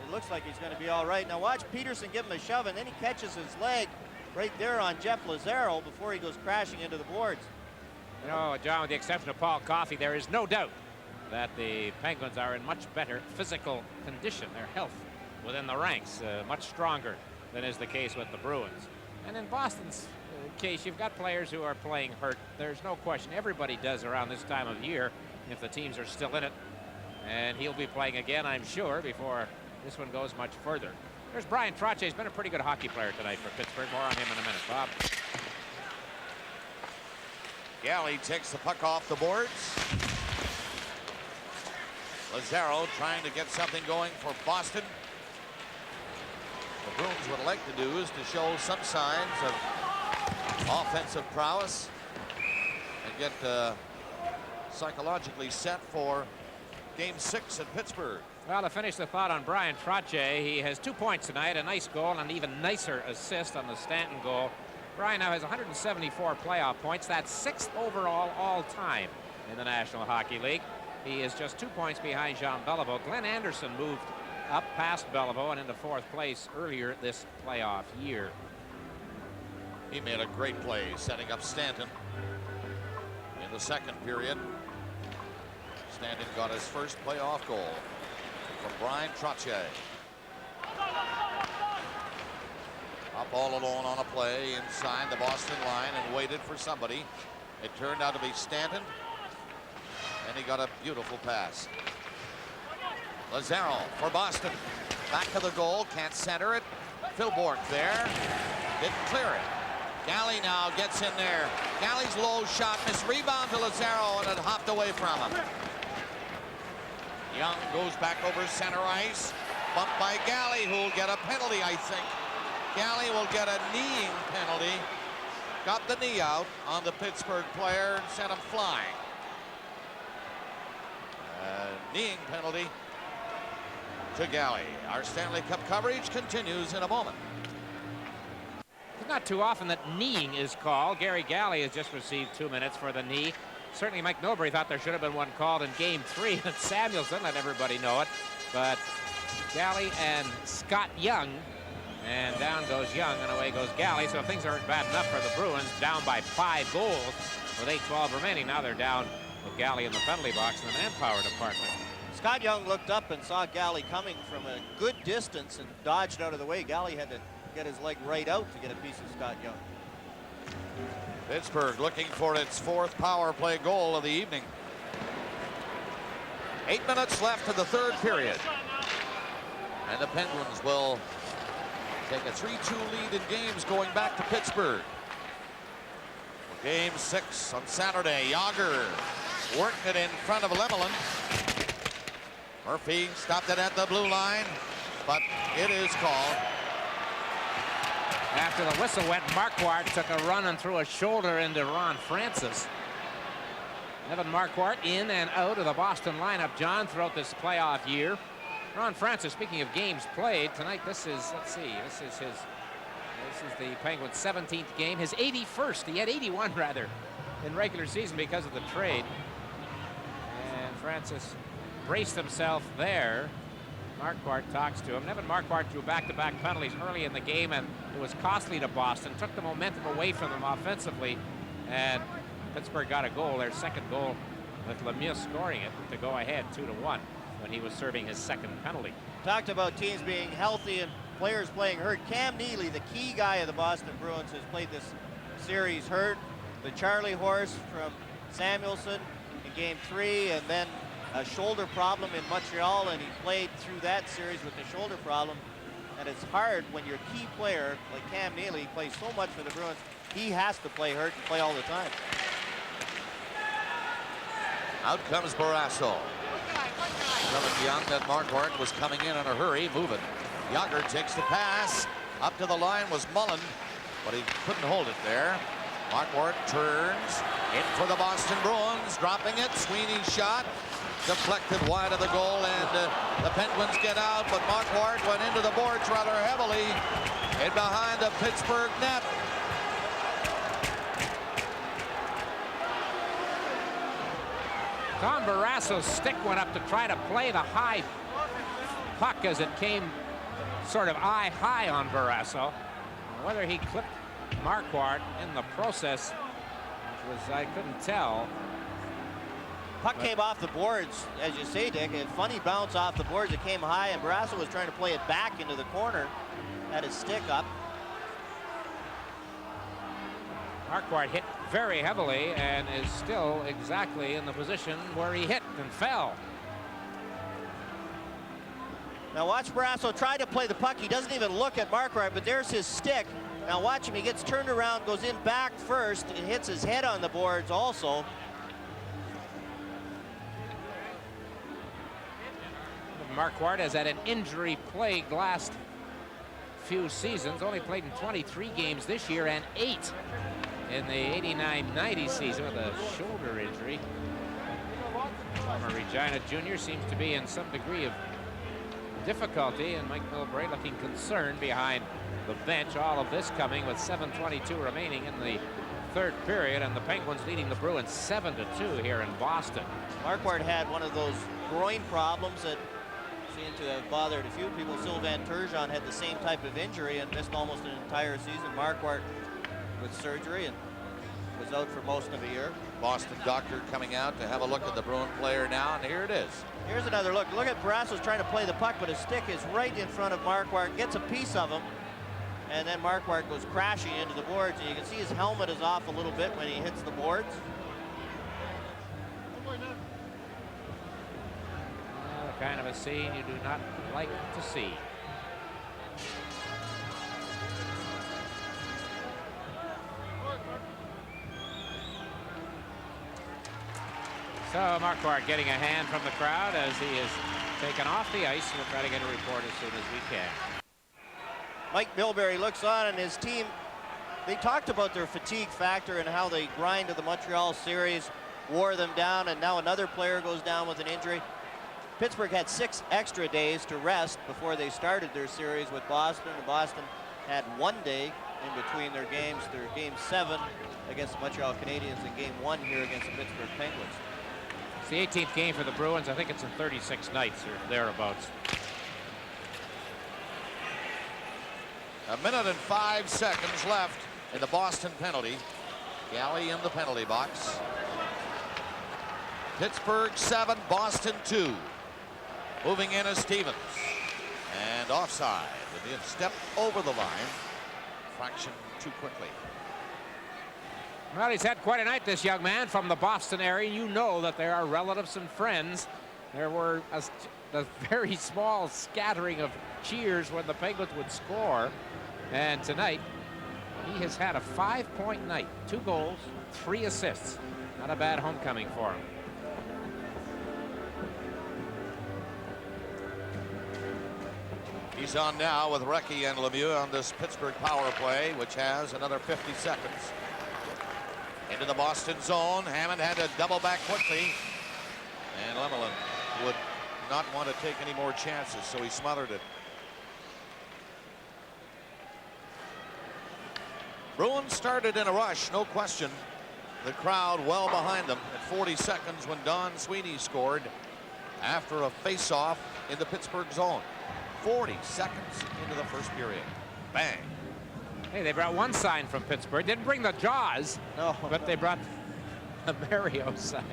it looks like he's going to be all right. Now watch Peterson give him a shove, and then he catches his leg right there on Jeff Lazaro before he goes crashing into the boards. You know, John, with the exception of Paul Coffey, there is no doubt that the Penguins are in much better physical condition. Their health within the ranks much stronger than is the case with the Bruins. And in Boston's case, you've got players who are playing hurt. There's no question. Everybody does around this time of year if the teams are still in it. And he'll be playing again, I'm sure, before this one goes much further. There's Brian Trottier. He's been a pretty good hockey player tonight for Pittsburgh. More on him in a minute. Bob. Galley takes the puck off the boards. Lazaro trying to get something going for Boston. What the Bruins would like to do is to show some signs of offensive prowess and get psychologically set for Game 6 at Pittsburgh. Well, to finish the thought on Brian Trottier, he has 2 points tonight, a nice goal, and an even nicer assist on the Stanton goal. Brian now has 174 playoff points. That's 6th overall all-time in the National Hockey League. He is just 2 points behind Jean Beliveau. Glenn Anderson moved up past Beliveau and into 4th place earlier this playoff year. He made a great play setting up Stanton in the second period. Stanton got his first playoff goal from Brian Trottier. Up all alone on a play inside the Boston line and waited for somebody. It turned out to be Stanton, and he got a beautiful pass. Lazaro for Boston. Back to the goal, can't center it. Phil Bork there, didn't clear it. Galley now gets in there. Galley's low shot, missed rebound to Lazaro, and it hopped away from him. Young goes back over center ice. Bumped by Galley, who will get a penalty, I think. Galley will get a kneeing penalty. Got the knee out on the Pittsburgh player and sent him flying. Kneeing penalty to Galley. Our Stanley Cup coverage continues in a moment. It's not too often that kneeing is called. Gary Galley has just received 2 minutes for the knee. Certainly Mike Milbury thought there should have been one called in Game 3, and Samuelson let everybody know it. But Galley and Scott Young, and down goes Young and away goes Galley. So if things aren't bad enough for the Bruins, down by 5 goals with 8:12 remaining. Now they're down with Galley in the penalty box in the manpower department. Scott Young looked up and saw Galley coming from a good distance and dodged out of the way. Galley had to get his leg right out to get a piece of Scott Young. Pittsburgh looking for its 4th power play goal of the evening. 8 minutes left of the third period. And the Penguins will take a 3-2 lead in games going back to Pittsburgh. Game 6 on Saturday. Yager worked it in front of Lemelin. Murphy stopped it at the blue line, but it is called. After the whistle went, Marquardt took a run and threw a shoulder into Ron Francis. Evan Marquardt in and out of the Boston lineup, John, throughout this playoff year. Ron Francis, speaking of games played, tonight this is, let's see, this is the Penguins' 17th game, his 81st. He had 81 rather in regular season because of the trade. And Francis braced himself there. Marquardt talks to him. Evan Marquardt drew back-to-back penalties early in the game, and it was costly to Boston. Took the momentum away from them offensively, and Pittsburgh got a goal, their second goal, with Lemieux scoring it to go ahead 2-1 when he was serving his second penalty. Talked about teams being healthy and players playing hurt. Cam Neely, the key guy of the Boston Bruins, has played this series hurt. The Charlie horse from Samuelson in game 3, and then a shoulder problem in Montreal, and he played through that series with the shoulder problem. And it's hard when your key player, like Cam Neely, plays so much for the Bruins, he has to play hurt and play all the time. Out comes Barrasso. Telling Young that Marquardt was coming in a hurry, moving. Yager takes the pass. Up to the line was Mullen, but he couldn't hold it there. Marquardt turns in for the Boston Bruins, dropping it. Sweeney's shot deflected wide of the goal, and the Penguins get out, but Marquardt went into the boards rather heavily in behind the Pittsburgh net. Tom Barrasso's stick went up to try to play the high puck as it came sort of eye high on Barrasso. Whether he clipped Marquardt in the process I couldn't tell. Puck came off the boards, as you say, Dick. A funny bounce off the boards. It came high, and Barrasso was trying to play it back into the corner. Had his stick up. Marquardt hit very heavily and is still exactly in the position where he hit and fell. Now watch Barrasso try to play the puck. He doesn't even look at Marquardt, but there's his stick. Now watch him. He gets turned around, goes in back first, and hits his head on the boards also. Marquardt has had an injury-plagued last few seasons. Only played in 23 games this year and 8 in the 89-90 season with a shoulder injury. Former Regina Jr. seems to be in some degree of difficulty, and Mike Milbury looking concerned behind the bench. All of this coming with 7:22 remaining in the third period, and the Penguins leading the Bruins 7-2 here in Boston. Marquardt had one of those groin problems that seemed to have bothered a few people. Sylvain Turgeon had the same type of injury and missed almost an entire season. Marquardt with surgery and was out for most of the year. Boston doctor coming out to have a look at the Bruin player now, and here it is. Here's another look. Look at Barrasso's trying to play the puck, but his stick is right in front of Marquardt, gets a piece of him, and then Marquardt goes crashing into the boards, and you can see his helmet is off a little bit when he hits the boards. The kind of a scene you do not like to see. So Marquardt getting a hand from the crowd as he is taken off the ice. We'll try to get a report as soon as we can. Mike Milbury looks on, and his team, they talked about their fatigue factor and how they grind to the Montreal series, wore them down, and now another player goes down with an injury. Pittsburgh had 6 extra days to rest before they started their series with Boston, and Boston had 1 day in between their games. Their game 7 against the Montreal Canadiens and game 1 here against the Pittsburgh Penguins. It's the 18th game for the Bruins. I think it's in 36 nights or thereabouts. A minute and 5 seconds left in the Boston penalty. Galley in the penalty box. Pittsburgh 7, Boston 2. Moving in is Stevens. And offside. He had stepped over the line. Fraction too quickly. Well, he's had quite a night, this young man from the Boston area. You know that there are relatives and friends. There were a very small scattering of cheers when the Penguins would score. And tonight, he has had a 5-point night. 2 goals, 3 assists. Not a bad homecoming for him. He's on now with Recchi and Lemieux on this Pittsburgh power play, which has another 50 seconds. Into the Boston zone. Hammond had to double back quickly. And Lemelin would not want to take any more chances, so he smothered it. Bruins started in a rush, no question. The crowd well behind them at 40 seconds when Don Sweeney scored after a face-off in the Pittsburgh zone. 40 seconds into the first period. Bang. Hey, they brought one sign from Pittsburgh. Didn't bring the Jaws, No. but they brought the Mario sign.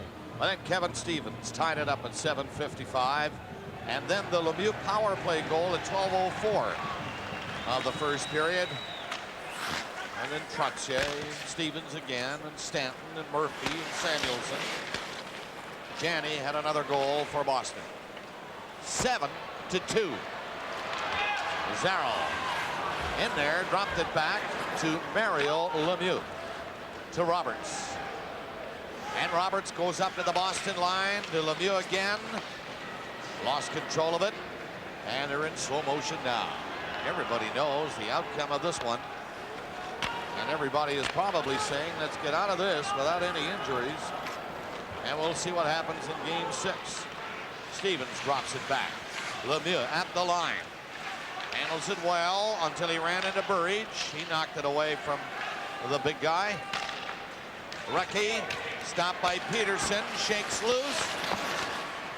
Well, then Kevin Stevens tied it up at 7:55. And then the Lemieux power play goal at 12:04 of the first period. And then Trottier, Stevens again, and Stanton, and Murphy, and Samuelson. Janney had another goal for Boston. 7-2. Zarrow in there, dropped it back to Mario Lemieux. To Roberts. And Roberts goes up to the Boston line to Lemieux again. Lost control of it. And they're in slow motion now. Everybody knows the outcome of this one. And everybody is probably saying, let's get out of this without any injuries. And we'll see what happens in game 6. Stevens drops it back. Lemieux at the line. Handles it well until he ran into Burridge. He knocked it away from the big guy. Recchi stopped by Peterson. Shakes loose.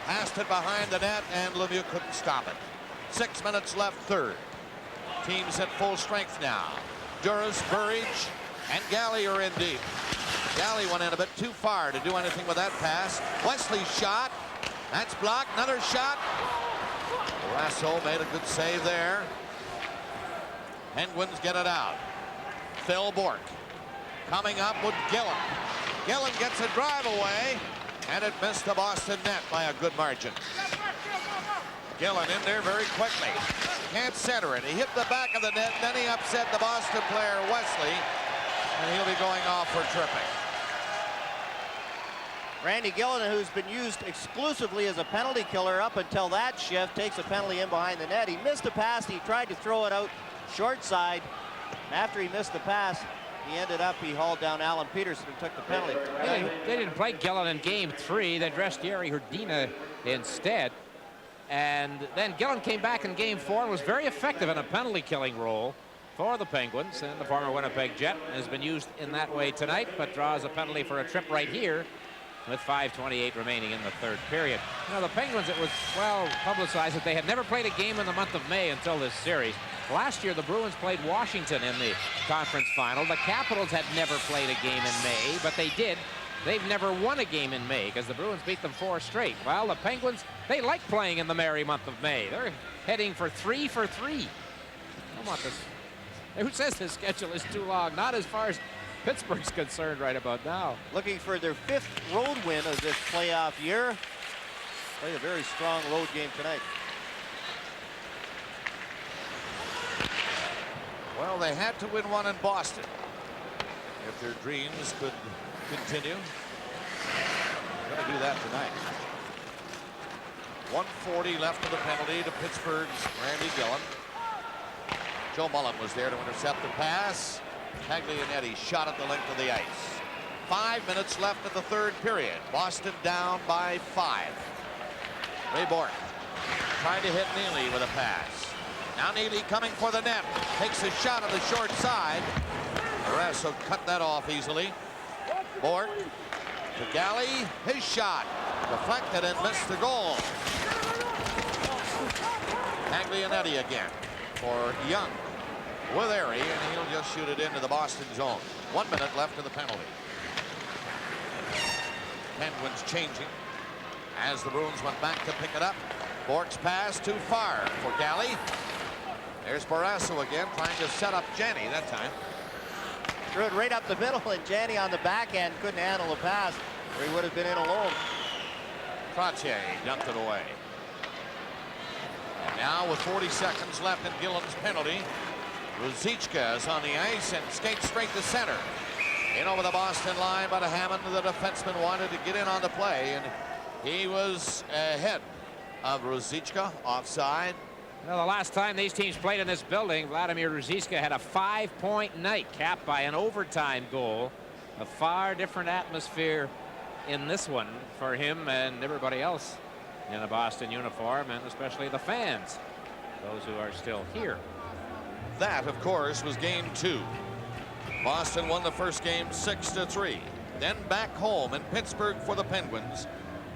Passed it behind the net, and Lemieux couldn't stop it. 6 minutes left, third. Teams at full strength now. Duras, Burridge, and Galley are in deep. Galley went in a bit too far to do anything with that pass. Wesley's shot. That's blocked. Another shot. Rasso made a good save there. Penguins get it out. Phil Bourque coming up with Gillen. Gillen gets a drive away, and it missed the Boston net by a good margin. Gillen in there very quickly. Can't center it. He hit the back of the net, then he upset the Boston player Wesley, and he'll be going off for tripping. Randy Gillen, who's been used exclusively as a penalty killer up until that shift, takes a penalty in behind the net. He missed a pass. He tried to throw it out short side. After he missed the pass, he hauled down Alan Peterson and took the penalty. They didn't play Gillen in game 3. They dressed Jari Hrdina instead. And then Gillen came back in game 4 and was very effective in a penalty killing role for the Penguins. And the former Winnipeg Jet has been used in that way tonight, but draws a penalty for a trip right here with 5:28 remaining in the third period. You know, the Penguins, it was well publicized that they had never played a game in the month of May until this series. Last year, the Bruins played Washington in the conference final. The Capitals had never played a game in May, but they did. They've never won a game in May because the Bruins beat them 4 straight. Well, the Penguins, they like playing in the merry month of May. They're heading for 3 for 3. I want this. Who says this schedule is too long? Not as far as Pittsburgh's concerned right about now. Looking for their 5th road win of this playoff year. Played a very strong road game tonight. Well, they had to win one in Boston if their dreams could continue. They're going to do that tonight. 1:40 left of the penalty to Pittsburgh's Randy Gillen. Joe Mullen was there to intercept the pass. Taglianetti shot at the length of the ice. 5 minutes left of the third period. Boston down by 5. Ray Bourque trying to hit Neely with a pass. Now Neely coming for the net. Takes a shot on the short side. Rasso cut that off easily. Bourque to Galley. His shot deflected and missed the goal. Taglianetti again for Young with Airy, and he'll just shoot it into the Boston zone. 1 minute left of the penalty. Penguins changing as the Bruins went back to pick it up. Bourque's pass too far for Galley. There's Barrasso again trying to set up Janney that time. Threw it right up the middle, and Janney on the back end couldn't handle the pass, or he would have been in alone. Trottier dumped it away. And now with 40 seconds left in Gillen's penalty, Ruzicka is on the ice and skates straight to center. In over the Boston line, but Hammond, the defenseman, wanted to get in on the play, and he was ahead of Ruzicka, offside. Well, the last time these teams played in this building, Vladimir Ruzicka had a 5-point night capped by an overtime goal. A far different atmosphere in this one for him and everybody else in a Boston uniform, and especially the fans, those who are still here. That, of course, was game 2. Boston won the first game 6-3. Then back home in Pittsburgh for the Penguins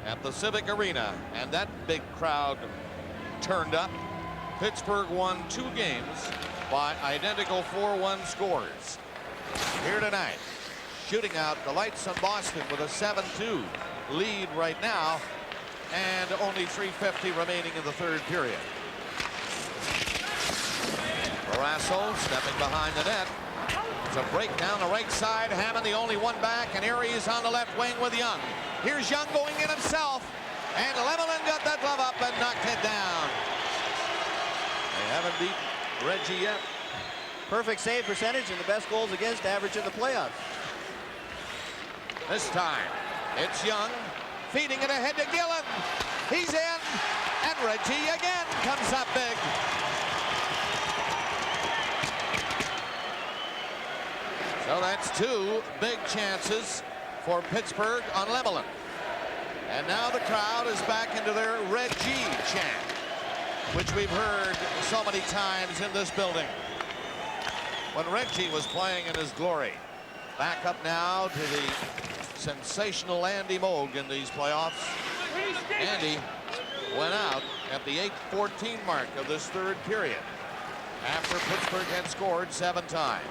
at the Civic Arena, and that big crowd turned up. Pittsburgh won 2 games by identical 4-1 scores. Here tonight, shooting out the lights on Boston with a 7-2 lead right now, and only 3:50 remaining in the third period. Barrasso stepping behind the net. It's a break down the right side. Hammond the only one back, and Erie is on the left wing with Young. Here's Young going in himself, and Lemelin got that glove up and knocked it down. They haven't beaten Reggie yet. Perfect save percentage and the best goals against average in the playoffs. This time, it's Young feeding it ahead to Gillen. He's in, and Reggie again comes up big. So that's 2 big chances for Pittsburgh on Lemelin. And now the crowd is back into their Reggie chant, which we've heard so many times in this building when Reggie was playing in his glory. Back up now to the sensational Andy Moog in these playoffs. Andy went out at the 8:14 mark of this third period after Pittsburgh had scored 7 times.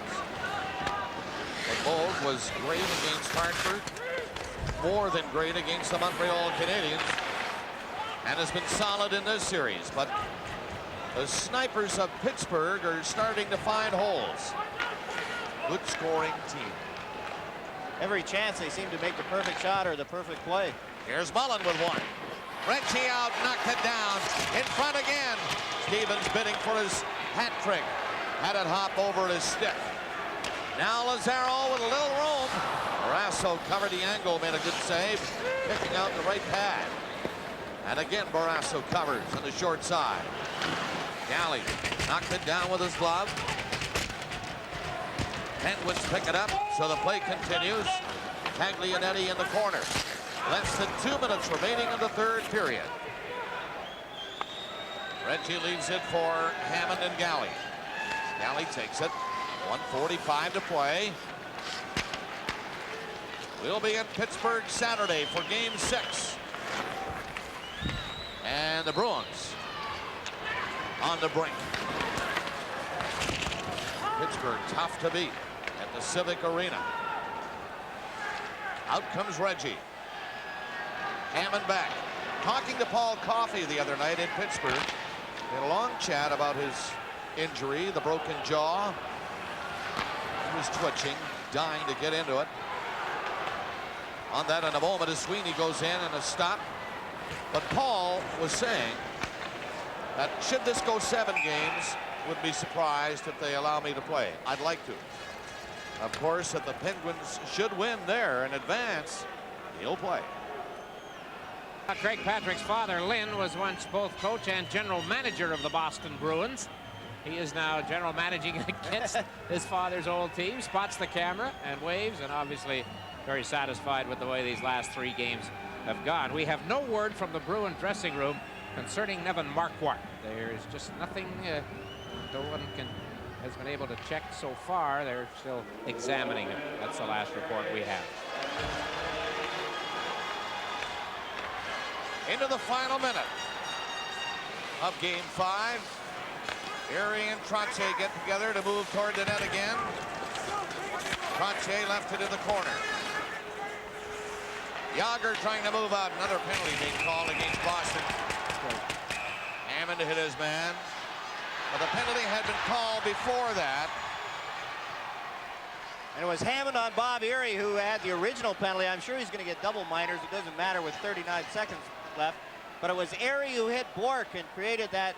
But Moog was great against Hartford, more than great against the Montreal Canadiens, and has been solid in this series. But the snipers of Pittsburgh are starting to find holes. Good scoring team. Every chance they seem to make the perfect shot or the perfect play. Here's Mullen with one. Reggie out, knocked it down. In front again. Stevens bidding for his hat trick. Had it hop over his stick. Now Lazaro with a little room. Barrasso covered the angle, made a good save, picking out the right pad. And again, Barrasso covers on the short side. Galley knocked it down with his glove. Penguins pick it up, so the play continues. Taglianetti in the corner. Less than 2 minutes remaining in the third period. Reggie leaves it for Hammond and Galley. Galley takes it. 1:45 to play. We'll be in Pittsburgh Saturday for game 6. And the Bruins on the brink. Pittsburgh tough to beat at the Civic Arena. Out comes Reggie. Hammond back. Talking to Paul Coffey the other night in Pittsburgh. We had a long chat about his injury, the broken jaw. He was twitching, dying to get into it. On that in a moment as Sweeney goes in and a stop. But Paul was saying that should this go 7 games, wouldn't be surprised if they allow me to play. I'd like to. Of course, if the Penguins should win there in advance, he'll play. Craig Patrick's father, Lynn, was once both coach and general manager of the Boston Bruins. He is now general managing against his father's old team, spots the camera and waves, and obviously very satisfied with the way these last 3 games have gone. We have no word from the Bruin dressing room concerning Nevin Marquardt. There's just nothing no one has been able to check so far. They're still examining him. That's the last report we have. Into the final minute of game 5. Erie and Trottier get together to move toward the net again. Trottier left it in the corner. Yager trying to move out. Another penalty being called against Boston. Hammond hit his man. But the penalty had been called before that. And it was Hammond on Bob Erie who had the original penalty. I'm sure he's going to get double minors. It doesn't matter with 39 seconds left. But it was Erie who hit Bork and created that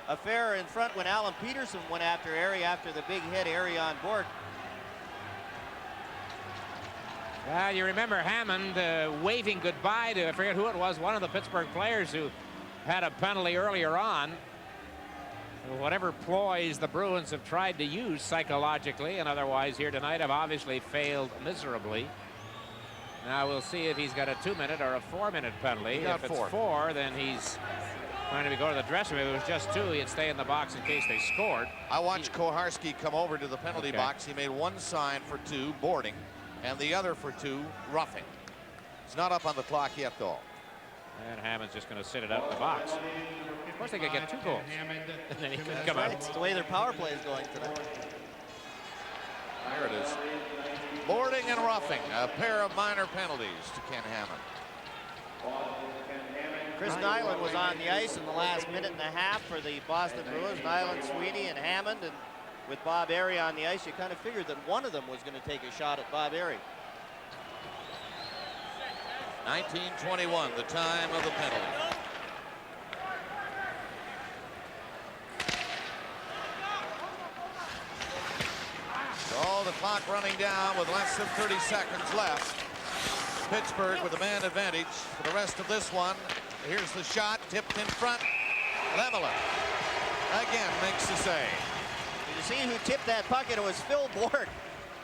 affair in front when Alan Peterson went after Erie after the big hit Erie on Bork. You remember Hammond waving goodbye to, I forget who it was, one of the Pittsburgh players who had a penalty earlier on. Whatever ploys the Bruins have tried to use psychologically and otherwise here tonight have obviously failed miserably. Now we'll see if he's got a 2-minute or a 4-minute penalty. If it's 4, then he's going to go to the dressing room. If it was just 2, he'd stay in the box in case they scored. I watched Koharski come over to the penalty box. He made one sign for 2, boarding, and the other for 2, roughing. It's not up on the clock yet, though. And Hammond's just going to sit it out in the box. Of course, they could get 2 goals. And then he could come out. It's the way their power play is going tonight. There it is. Boarding and roughing, a pair of minor penalties to Ken Hammond. Chris Nyland was on the ice in the last minute and a half for the Boston Bruins. Nyland, Sweeney, and Hammond. And with Bob Airy on the ice, you kind of figured that one of them was going to take a shot at Bob Airy. 19:21, the time of the penalty. So the clock running down with less than 30 seconds left. Pittsburgh with a man advantage for the rest of this one. Here's the shot, tipped in front. Lemela again makes the save. Did you see who tipped that puck? And it was Phil Borg.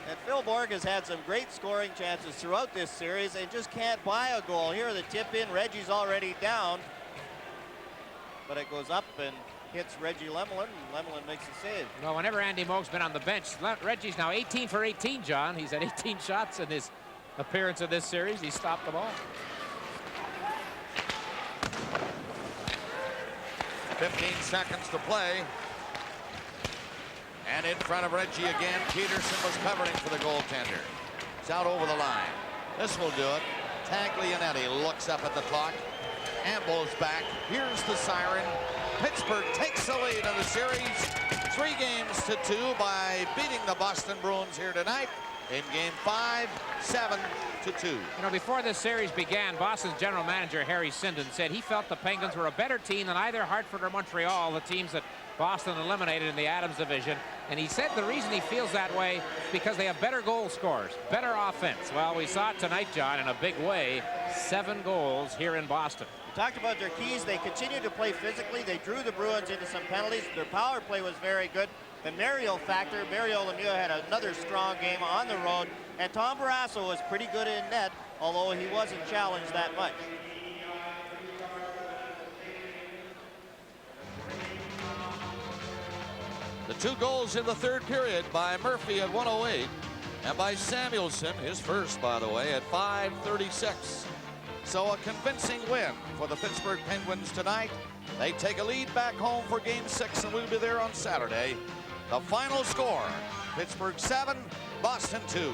And Phil Borg has had some great scoring chances throughout this series and just can't buy a goal. Here the tip in, Reggie's already down. But it goes up and hits Reggie Lemelin, and Lemelin makes the save. Well, whenever Andy Moog's been on the bench, Reggie's now 18 for 18, John. He's had 18 shots in his appearance in this series. He stopped them all. 15 seconds to play. And in front of Reggie again, Peterson was covering for the goaltender. It's out over the line. This will do it. Taglianetti looks up at the clock. Ambo's back. Here's the siren. Pittsburgh takes the lead in the series. 3-2 by beating the Boston Bruins here tonight in Game 5, 7-2. You know, before this series began, Boston's general manager, Harry Sinden, said he felt the Penguins were a better team than either Hartford or Montreal, the teams that Boston eliminated in the Adams division. And he said the reason he feels that way is because they have better goal scorers, better offense. Well, we saw it tonight, John, in a big way. 7 goals here in Boston. We talked about their keys. They continued to play physically. They drew the Bruins into some penalties. Their power play was very good. The Mario factor, Mario Lemieux had another strong game on the road. And Tom Barrasso was pretty good in net, although he wasn't challenged that much. The 2 goals in the third period by Murphy at 1:08 and by Samuelson, his first, by the way, at 5:36. So a convincing win for the Pittsburgh Penguins tonight. They take a lead back home for Game 6, and we'll be there on Saturday. The final score, Pittsburgh 7, Boston 2.